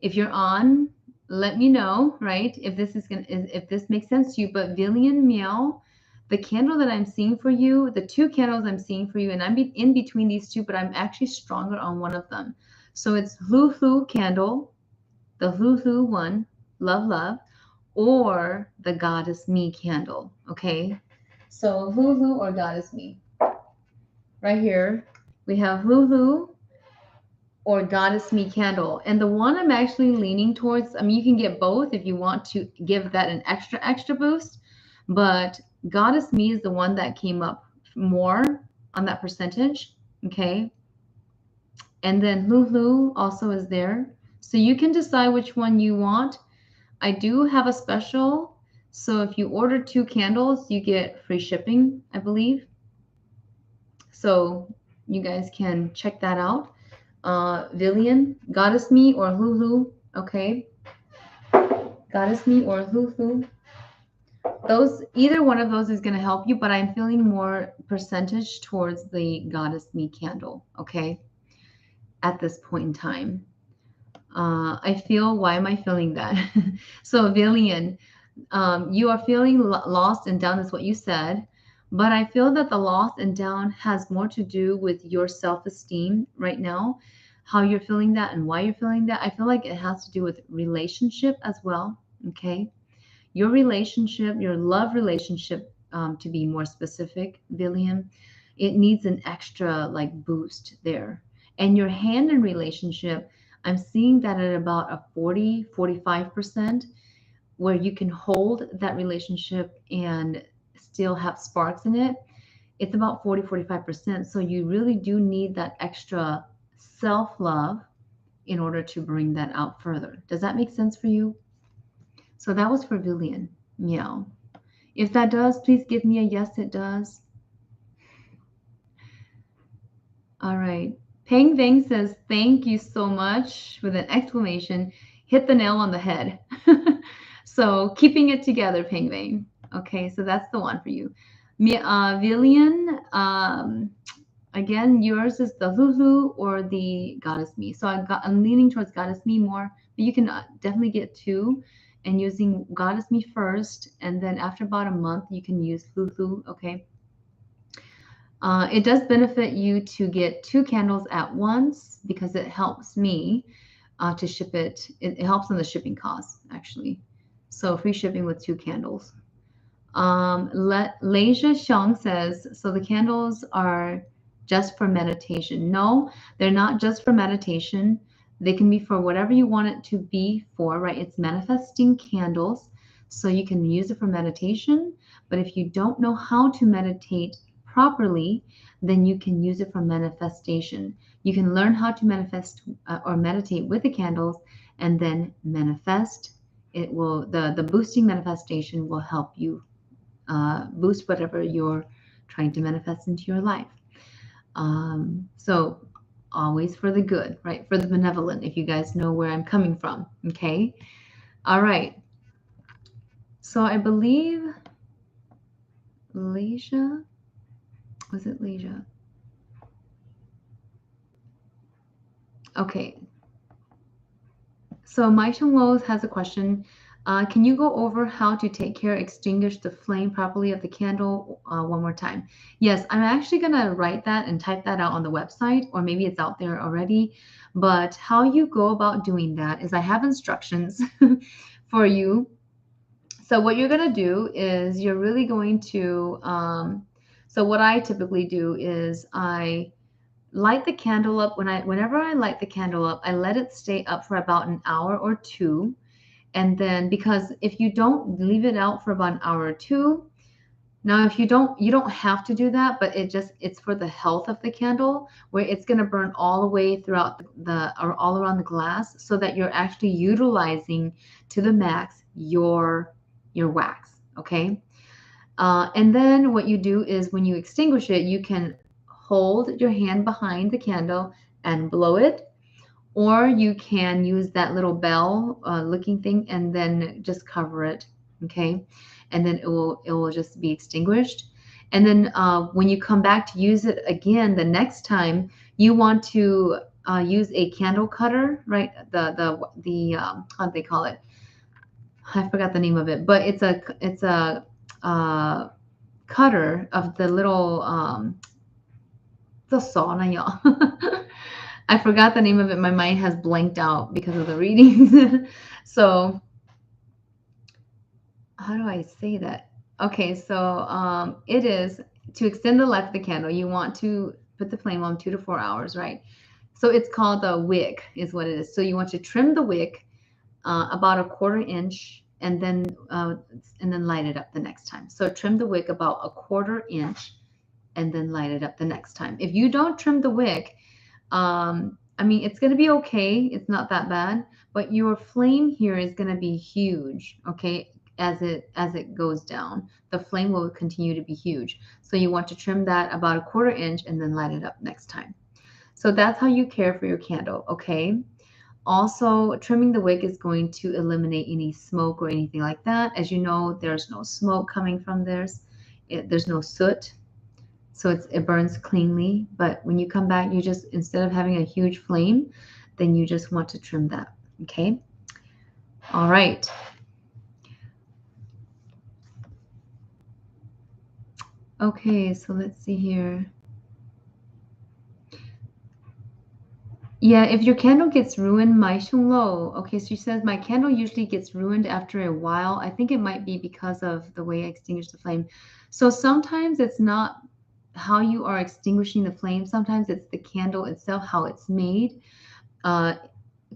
If you're on, let me know, right? If this makes sense to you. But Villian Meow, the candle that I'm seeing for you, the two candles I'm seeing for you, and I'm in between these two, but I'm actually stronger on one of them. So it's Hlu candle, the Hlu one, love, love, or the Goddess Me candle. Okay, so Hlu or Goddess Me. Right here, we have Hlu or Goddess Me candle. And the one I'm actually leaning towards, I mean, you can get both if you want to give that an extra boost, but Goddess Me is the one that came up more on that percentage, okay? And then Hlu also is there. So you can decide which one you want. I do have a special So if you order 2 candles, you get free shipping, I believe. So you guys can check that out. Villian, Goddess Me or Lulu, okay? Goddess Me or Lulu. Those, either one of those is going to help you, but I'm feeling more percentage towards the Goddess Me candle, okay? At this point in time. I feel, why am I feeling that? So, Villian, you are feeling lost and down, is what you said. But I feel that the lost and down has more to do with your self esteem right now, how you're feeling that and why you're feeling that. I feel like it has to do with relationship as well. Okay. Your relationship, your love relationship, to be more specific, William, it needs an extra like boost there. And your hand in relationship, I'm seeing that at about a 40, 45%, where you can hold that relationship and still have sparks in it. It's about 40, 45%. So you really do need that extra self love in order to bring that out further. Does that make sense for you? So that was for Villian. Meow. If that does, please give me a yes, it does. All right. Peng Veng says, thank you so much with an exclamation. Hit the nail on the head. So keeping it together, Peng Veng. Okay, so that's the one for you. Villian, again, yours is the Lulu or the Goddess Me. So I'm leaning towards Goddess Me more, but you can definitely get 2 and using Goddess Me first. And then after about a month, you can use Lulu, okay? It does benefit you to get 2 candles at once because it helps me to ship it. It helps on the shipping costs, actually. So free shipping with 2 candles. Leisha Xiang says, so the candles are just for meditation. No, they're not just for meditation. They can be for whatever you want it to be for, right? It's manifesting candles. So you can use it for meditation. But if you don't know how to meditate properly, then you can use it for manifestation. You can learn how to manifest or meditate with the candles and then manifest. It will, the boosting manifestation will help you boost whatever you're trying to manifest into your life. So always for the good, right? For the benevolent, if you guys know where I'm coming from. Okay. All right. So I believe Leisha, was it Leisha? Okay. So Mai Chung Lo has a question. Can you go over how to take care, extinguish the flame properly of the candle one more time? Yes, I'm actually going to write that and type that out on the website, or maybe it's out there already. But how you go about doing that is I have instructions for you. So what you're going to do is you're really going to, so what I typically do is I light the candle up. Whenever I light the candle up, I let it stay up for about an hour or two. And then, because if you don't leave it out for about an hour or two, now if you don't have to do that, but it's for the health of the candle, where it's going to burn all the way throughout the or all around the glass, so that you're actually utilizing to the max your wax. Okay. And then what you do is when you extinguish it, you can hold your hand behind the candle and blow it, or you can use that little bell looking thing and then just cover it. Okay. And then it will just be extinguished. And then when you come back to use it again the next time, you want to use a candle cutter, right? The how do they call it? I forgot the name of it, but it's a uh, cutter of the little the sauna, y'all. I forgot the name of it. My mind has blanked out because of the readings. So how do I say that? Okay, so it is to extend the life of the candle. You want to put the flame on 2 to 4 hours, right? So it's called a wick, is what it is. So you want to trim the wick about a 1/4 inch, and then light it up the next time. So trim the wick about a 1/4 inch, and then light it up the next time. If you don't trim the wick, I mean, it's going to be okay. It's not that bad, but your flame here is going to be huge. Okay. as it goes down. The flame will continue to be huge. So you want to trim that about a 1/4 inch and then light it up next time. So that's how you care for your candle, okay? Also, trimming the wick is going to eliminate any smoke or anything like that. As you know, there's no smoke coming from this. There's no soot, so it burns cleanly. But when you come back, you just, instead of having a huge flame, then you just want to trim that, okay? All right. Okay, so let's see here. Yeah, if your candle gets ruined, my Lo. Okay, so she says my candle usually gets ruined after a while. I think it might be because of the way I extinguish the flame. So sometimes it's not how you are extinguishing the flame. Sometimes it's the candle itself, how it's made. Uh,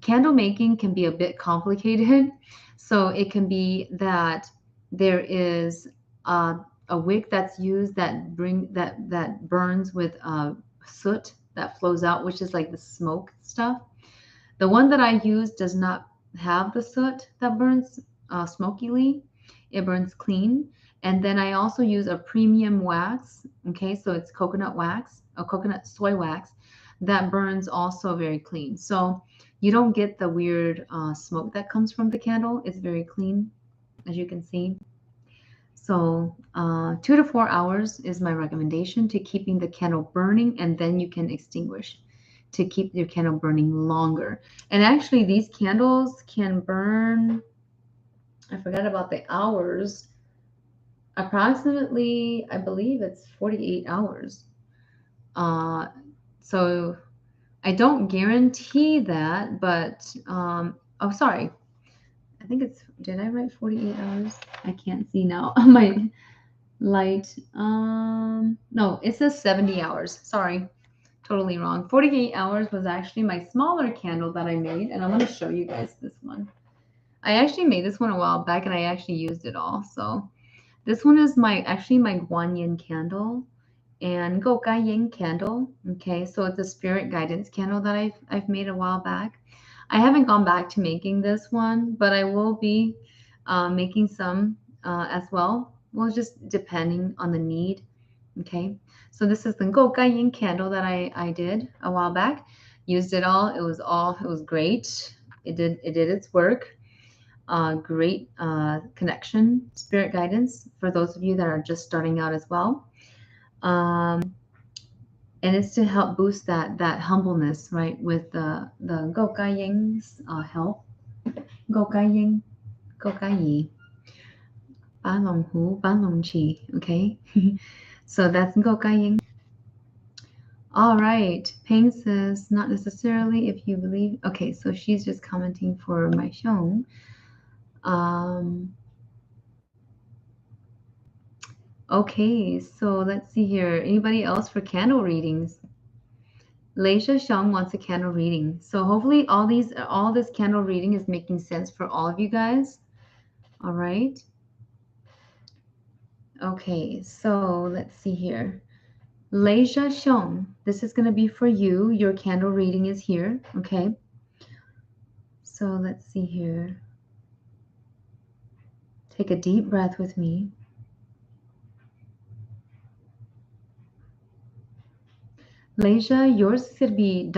Candle making can be a bit complicated. So it can be that there is a wick that's used that burns with soot that flows out, which is like the smoke stuff. The one that I use does not have the soot that burns smokily. It burns clean. And then I also use a premium wax. Okay, so it's coconut wax, a coconut soy wax that burns also very clean. So you don't get the weird smoke that comes from the candle. It's very clean, as you can see. So 2 to 4 hours is my recommendation to keeping the candle burning, and then you can extinguish to keep your candle burning longer. And actually, these candles can burn, I forgot about the hours, approximately, I believe it's 48 hours. Uh, so I don't guarantee that, but oh, sorry. I think it's, did I write 48 hours? I can't see now. My light. No, it says 70 hours. Sorry, totally wrong. 48 hours was actually my smaller candle that I made, and I'm going to show you guys this one. I actually made this one a while back, and I actually used it all. So this one is my Guanyin candle and Gokai Yin candle. Okay, so it's a spirit guidance candle that I've made a while back. I haven't gone back to making this one, but I will be making some as well. Well, just depending on the need. Okay, so this is the Gokai Yin candle that I did a while back. Used it all. It was great. It did its work. Great connection, spirit guidance for those of you that are just starting out as well. And it's to help boost that humbleness, right? With the Gokai Ying's help. Gokai Ying, Gokai Yi, Ba Long Hu, Ba Long Chi. Okay, so that's Gokai Ying. All right, Ping says not necessarily if you believe. Okay, so she's just commenting for my show. Okay, so let's see here. Anybody else for candle readings? Leisha Xiang wants a candle reading. So hopefully all this candle reading is making sense for all of you guys. All right. Okay, so let's see here. Leisha Xiang, this is going to be for you. Your candle reading is here. Okay. So let's see here. Take a deep breath with me. Leisha, yours is going to be ...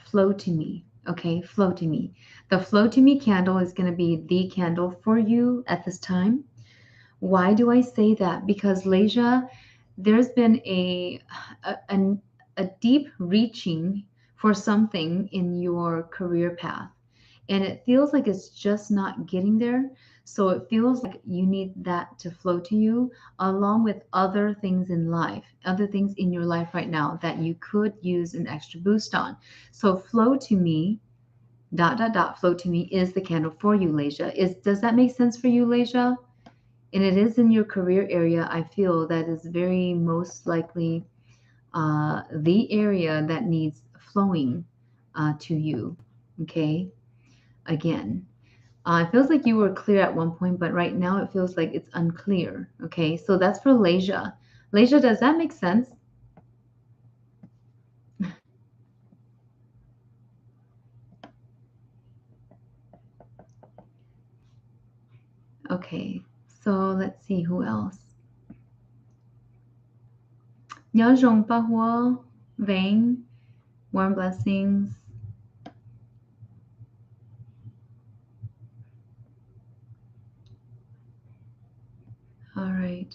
flow to me. Okay, flow to me. The flow to me candle is going to be the candle for you at this time. Why do I say that? Because Leisha, there's been a deep reaching for something in your career path, and it feels like it's just not getting there. So it feels like you need that to flow to you, along with other things in life, other things in your life right now that you could use an extra boost on. So flow to me ... flow to me is the candle for you, Leisha. Does that make sense for you, Leisha? And it is in your career area. I feel that is very most likely the area that needs flowing to you. Okay, again, it feels like you were clear at one point, but right now it feels like it's unclear. Okay, so that's for Leisha. Leisha, does that make sense? Okay, so let's see who else. Nhớ dùng pa hua, Vang, warm blessings. All right.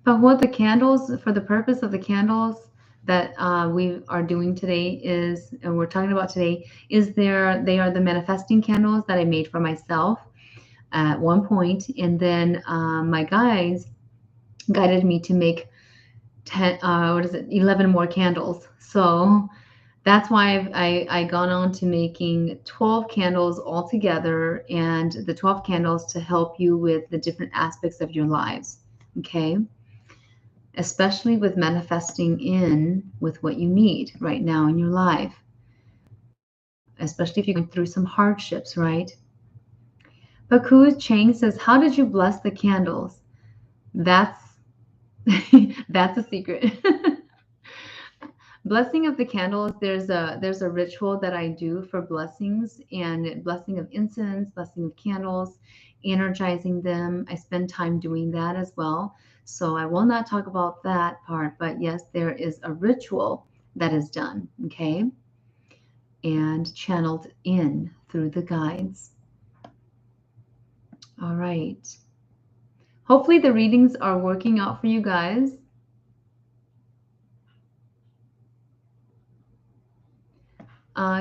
But what the candles, for the purpose of the candles that we are doing today is, and we're talking about today, is they are the manifesting candles that I made for myself at one point, and then my guides guided me to make 10, 11 more candles. So that's why I gone on to making 12 candles altogether, and the 12 candles to help you with the different aspects of your lives. Okay. Especially with manifesting in with what you need right now in your life, especially if you're going through some hardships, right? Baku Chang says, how did you bless the candles? That's that's a secret. Blessing of the candles, there's a ritual that I do for blessings, and blessing of incense, blessing of candles, energizing them. I spend time doing that as well. So I will not talk about that part, but yes, there is a ritual that is done, okay? And channeled in through the guides. All right. Hopefully the readings are working out for you guys.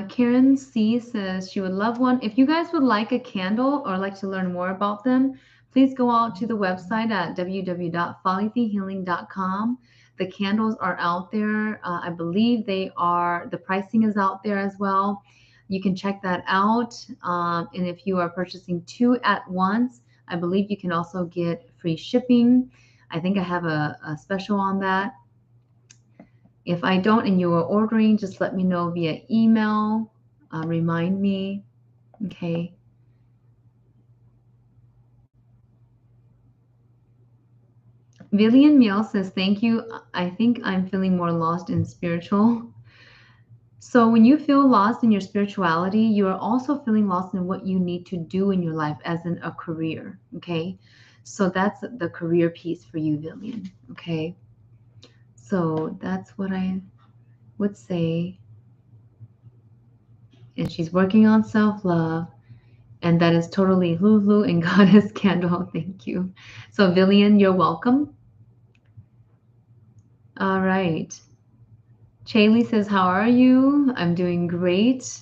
Karen C says she would love one. If you guys would like a candle or like to learn more about them, please go out to the website at www.follythehealing.com. The candles are out there. I believe the pricing is out there as well. You can check that out. And if you are purchasing 2 at once, I believe you can also get free shipping. I think I have a special on that. If I don't and you are ordering, just let me know via email. Remind me. Okay. Villian Miel says, thank you. I think I'm feeling more lost in spiritual. So when you feel lost in your spirituality, you are also feeling lost in what you need to do in your life as in a career. Okay. So that's the career piece for you, Villian. Okay. So that's what I would say. And she's working on self-love. And that is totally Lulu and Goddess Candle. Thank you. So, Villian, you're welcome. All right. Chaley says, how are you? I'm doing great.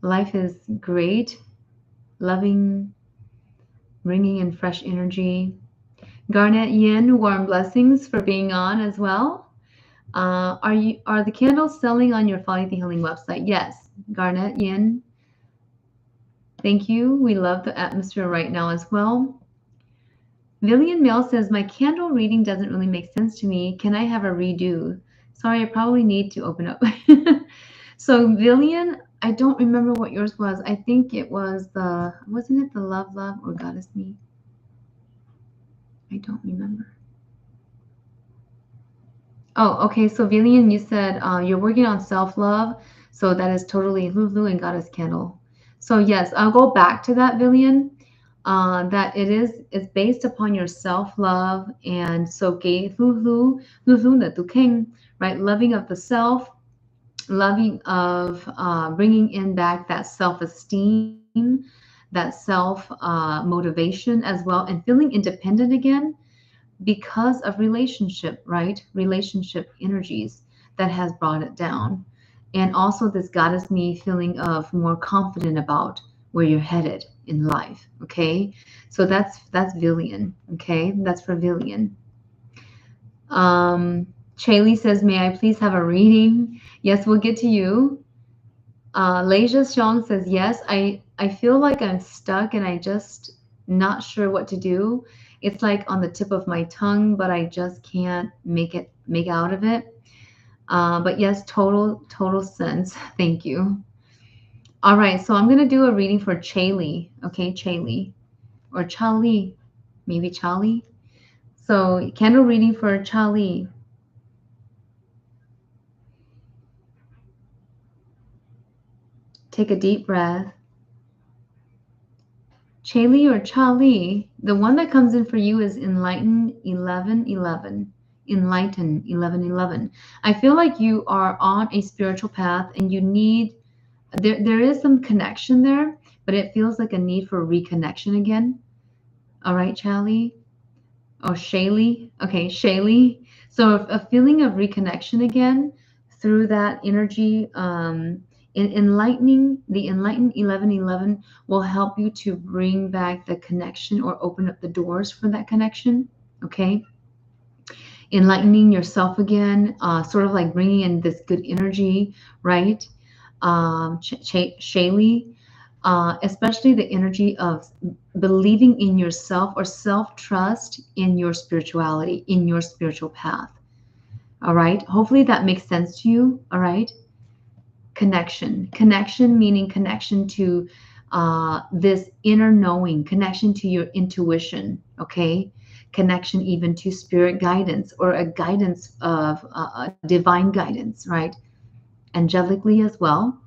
Life is great. Loving, bringing in fresh energy. Garnet Yin, warm blessings for being on as well. Are the candles selling on your Folly the Healing website? Yes. Garnet Yin, thank you. We love the atmosphere right now as well. Villian Mail says, my candle reading doesn't really make sense to me. Can I have a redo? Sorry, I probably need to open up. So Villian, I don't remember what yours was. I think it was wasn't it the Love, Love, or Goddess Me? I don't remember. Oh, okay. So Villian, you said you're working on self-love. So that is totally Lulu and Goddess Candle. So yes, I'll go back to that, Villian. That it's based upon your self-love, and so gay Lulu na tu king, right? Loving of the self, loving of bringing in back that self-esteem, that self motivation as well, and feeling independent again because of relationship, right? Relationship energies that has brought it down. And also this goddess me feeling of more confident about where you're headed in life. Okay. So that's Villian. Okay. That's for Villian. Chaley says, may I please have a reading? Yes, we'll get to you. Leisha Xiong says, yes, I feel like I'm stuck and I just not sure what to do. It's like on the tip of my tongue, but I just can't make out of it. But yes, total sense. Thank you. All right, so I'm gonna do a reading for Chaley. Okay, Chaley or Charlie, maybe Charlie. So candle reading for Charlie. Take a deep breath. Chayli or Chali, the one that comes in for you is enlightened 1111. Enlighten 1111. I feel like you are on a spiritual path and you need there is some connection there, but it feels like a need for reconnection again. All right, Chali. Oh, Shaylee. Okay, Shaylee. So a feeling of reconnection again through that energy. In enlightening, the enlightened 1111 will help you to bring back the connection or open up the doors for that connection. Okay, enlightening yourself again, sort of like bringing in this good energy, right? Shaylee, especially the energy of believing in yourself or self trust in your spirituality, in your spiritual path. All right. Hopefully that makes sense to you. All right. Connection meaning connection to this inner knowing, connection to your intuition. Okay. Connection even to spirit guidance or a guidance of divine guidance, right? Angelically as well,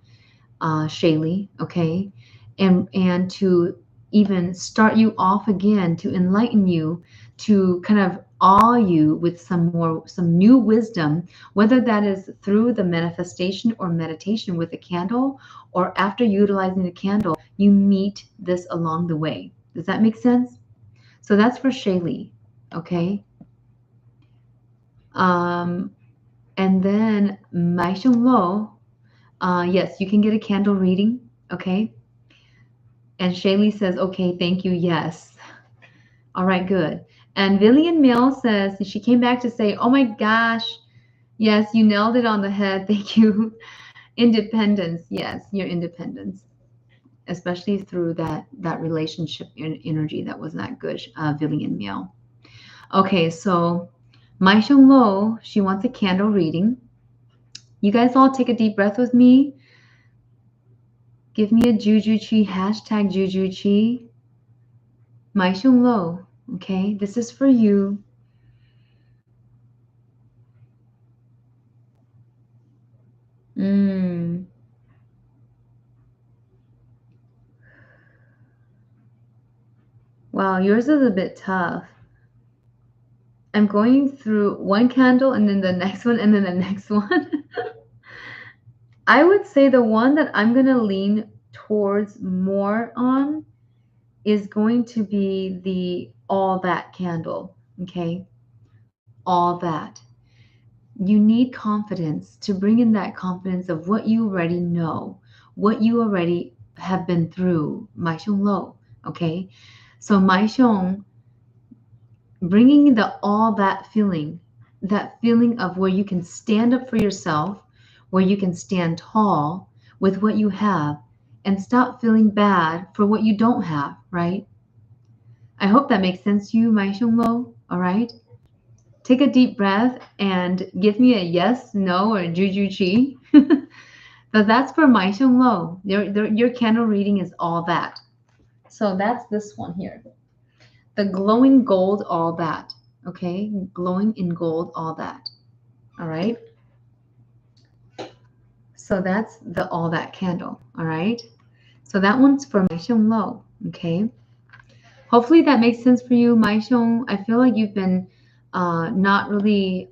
Shaylee, okay, and to even start you off again, to enlighten you, to kind of awe you with some new wisdom, whether that is through the manifestation or meditation with a candle, or after utilizing the candle, you meet this along the way. Does that make sense? So that's for Shaylee, okay. Um, and then Mai Sheng Lo, yes, you can get a candle reading, okay. And Shaylee says, okay, thank you, yes. All right, good. And Villian Mail says, she came back to say, oh my gosh, yes, you nailed it on the head. Thank you. Independence, yes, your independence, especially through that relationship energy that was not good, Villian Mail. Okay, so Mai Sheng Lo, she wants a candle reading. You guys all take a deep breath with me. Give me a Juju Chi, hashtag Juju Chi. Mai Sheng Lo, okay, this is for you. Wow, yours is a bit tough. I'm going through one candle and then the next one and then the next one. I would say the one that I'm going to lean towards more on is going to be the all that candle. Okay. All that. You need confidence to bring in that confidence of what you already know, what you already have been through. Mai Xiong Lo. Okay. So Mai Xiong, bringing the all that feeling of where you can stand up for yourself, where you can stand tall with what you have and stop feeling bad for what you don't have, right? I hope that makes sense to you, Mai Xiong Lo. All right. Take a deep breath and give me a yes, no, or juju chi. So that's for Mai Xiong Lo. Your candle reading is all that. So that's this one here. The glowing gold, all that. Okay, glowing in gold, all that. All right. So that's the all that candle. All right. So that one's for Mai Xiong Lo. Okay. Hopefully that makes sense for you, Mai Xiong. I feel like you've been not really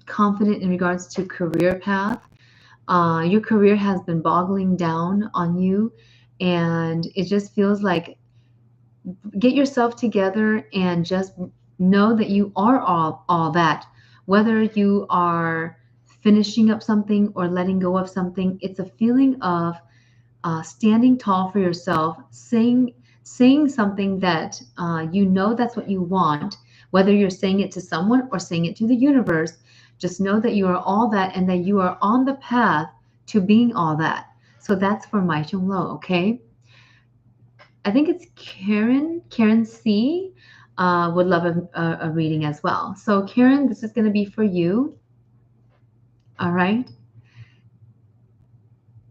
confident in regards to career path. Your career has been boggling down on you, and it just feels like get yourself together and just know that you are all that, whether you are finishing up something or letting go of something. It's a feeling of standing tall for yourself, saying something that you know that's what you want, whether you're saying it to someone or saying it to the universe. Just know that you are all that and that you are on the path to being all that. So that's for Mai Chung Lo, okay? I think it's Karen C. Would love a reading as well. So Karen, this is going to be for you. All right.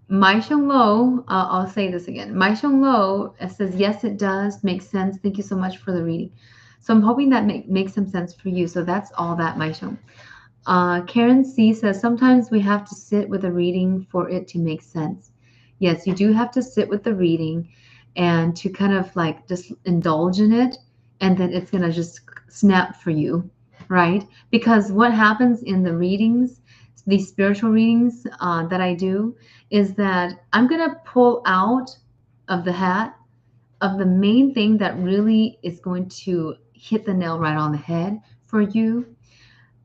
Mai Xiong Lo, I'll say this again. Mai Xiong Lo says, yes, it does make sense. Thank you so much for the reading. So I'm hoping that makes some sense for you. So that's all that, Mai Xiong. Karen C says, sometimes we have to sit with a reading for it to make sense. Yes, you do have to sit with the reading. and to kind of like just indulge in it, and then it's going to just snap for you, right? Because what happens in the readings, these spiritual readings that I do, is that I'm going to pull out of the hat of the main thing that really is going to hit the nail right on the head for you,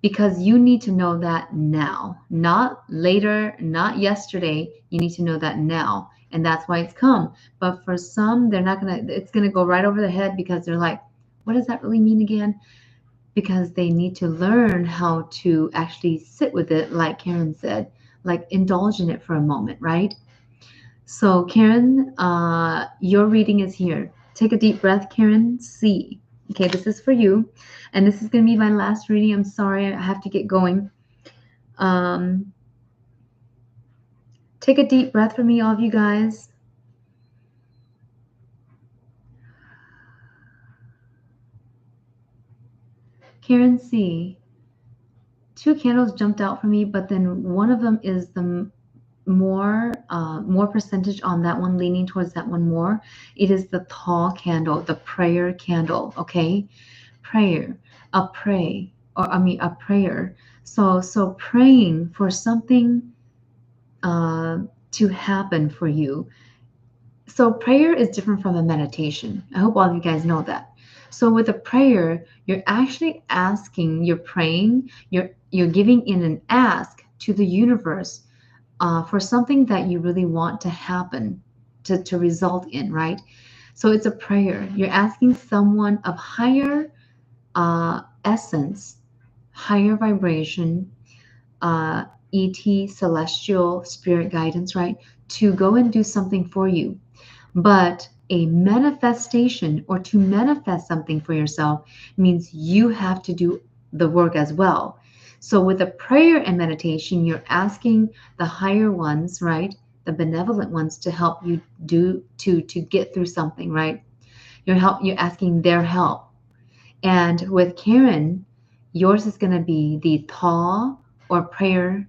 because you need to know that now, not later, not yesterday. You need to know that now. And that's why it's come. But for some, they're not going to, it's going to go right over their head because they're like, what does that really mean again? Because they need to learn how to actually sit with it, like Karen said, like indulge in it for a moment, right? So, Karen, your reading is here. Take a deep breath, Karen. See. Okay, this is for you. And this is going to be my last reading. I'm sorry, I have to get going. Take a deep breath for me, all of you guys. Karen C. Two candles jumped out for me, but then one of them is the more percentage on that one, leaning towards that one more. It is the tall candle, the prayer candle. Okay, prayer, a pray, or I mean a prayer. So praying for something to happen for you. So prayer is different from a meditation. I hope all of you guys know that. So with a prayer, you're actually asking, you're praying, you're giving in an ask to the universe for something that you really want to happen, to result in, right? So it's a prayer. You're asking someone of higher essence, higher vibration, ET, celestial spirit guidance, right? To go and do something for you. But a manifestation, or to manifest something for yourself, means you have to do the work as well. So with a prayer and meditation, you're asking the higher ones, right? The benevolent ones to help you to get through something, right? You're asking their help. And with Karen, yours is going to be the tall or pray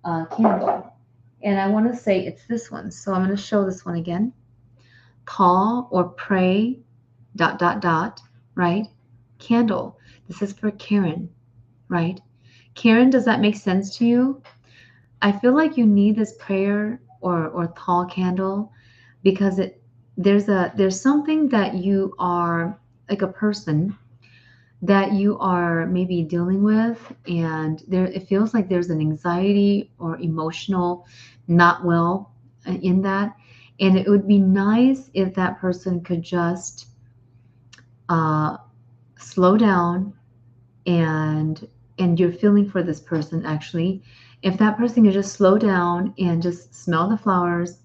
candle. And I want to say it's this one. So I'm going to show this one again. Call or pray, dot, dot, dot, right? Candle. This is for Karen, right? Karen, does that make sense to you? I feel like you need this prayer or tall candle because there's something that you are, like a person that you are maybe dealing with, and there it feels like there's an anxiety or emotional not well in that. And it would be nice if that person could just uh, slow down, and you're feeling for this person actually. If that person could just slow down and just smell the flowers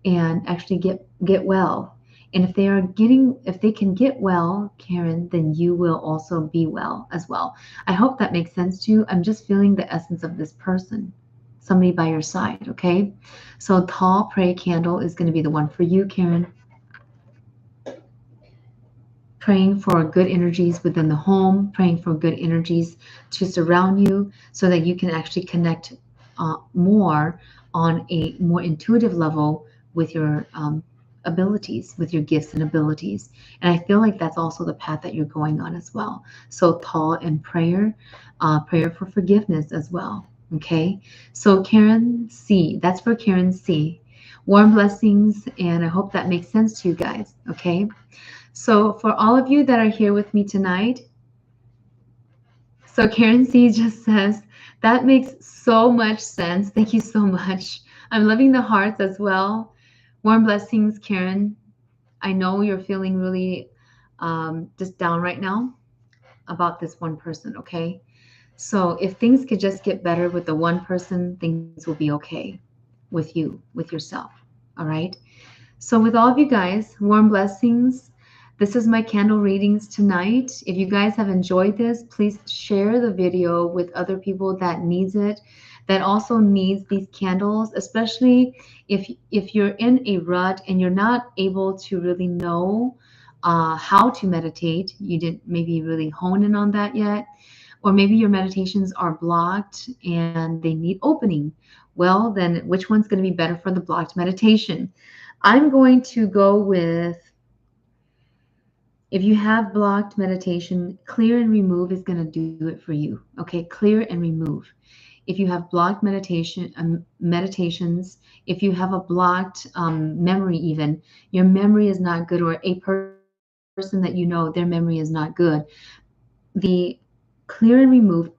and actually get well. And if they can get well, Karen, then you will also be well as well. I hope that makes sense to you. I'm just feeling the essence of this person, somebody by your side, okay? So tall pray candle is going to be the one for you, Karen. Praying for good energies within the home, praying for good energies to surround you so that you can actually connect more on a more intuitive level with your abilities, with your gifts and abilities. And I feel like that's also the path that you're going on as well. So tall and prayer, prayer for forgiveness as well. Okay. So Karen C, that's for Karen C. Warm blessings, and I hope that makes sense to you guys. Okay. So for all of you that are here with me tonight, so Karen C just says, that makes so much sense. Thank you so much. I'm loving the hearts as well. Warm blessings, Karen. I know you're feeling really just down right now about this one person, okay? So if things could just get better with the one person, things will be okay with you, with yourself, all right? So with all of you guys, warm blessings. This is my candle readings tonight. If you guys have enjoyed this, please share the video with other people that needs it, that also needs these candles, especially if you're in a rut and you're not able to really know how to meditate. You didn't maybe really hone in on that yet, or maybe your meditations are blocked and they need opening. Well, then which one's going to be better for the blocked meditation? I'm going to go with, if you have blocked meditation, clear and remove is going to do it for you. Okay, clear and remove. If you have blocked meditations, if you have a blocked memory, even your memory is not good, or a person that you know, their memory is not good, the clear and remove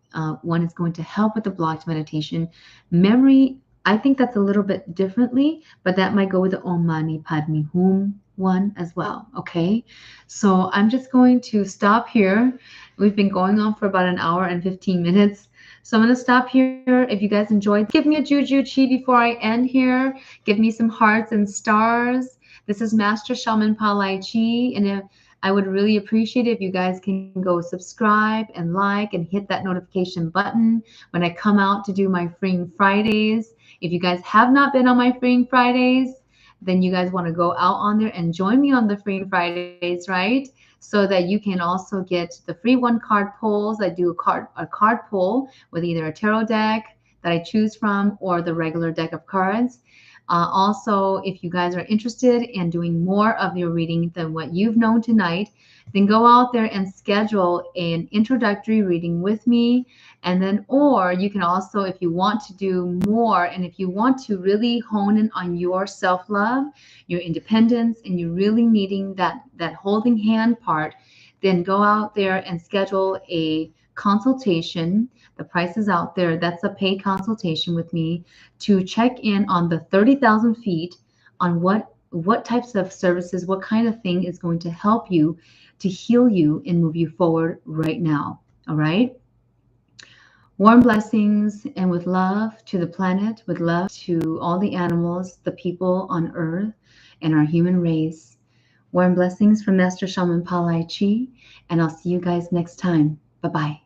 one is going to help with the blocked meditation. Memory, I think that's a little bit differently, but that might go with the Om Mani Padme Hum one as well. Okay, so I'm just going to stop here. We've been going on for about an hour and 15 minutes. So I'm going to stop here. If you guys enjoyed, give me a juju chi before I end here. Give me some hearts and stars. This is Master Shaman Palai Chi, and I would really appreciate it if you guys can go subscribe and like and hit that notification button when I come out to do my Freeing Fridays. If you guys have not been on my Freeing Fridays, then you guys want to go out on there and join me on the Freeing Fridays, right? So that you can also get the free one card pulls. I do a card pull with either a tarot deck that I choose from or the regular deck of cards. Also, if you guys are interested in doing more of your reading than what you've known tonight, then go out there and schedule an introductory reading with me. And then, or you can also, if you want to do more and if you want to really hone in on your self love, your independence, and you're really needing that holding hand part, then go out there and schedule a consultation. The price is out there. That's a paid consultation with me to check in on the 30,000 feet on what types of services, what kind of thing is going to help you to heal you and move you forward right now. All right. Warm blessings and with love to the planet, with love to all the animals, the people on earth, and our human race. Warm blessings from Master Shaman Palai Chi, and I'll see you guys next time. Bye bye.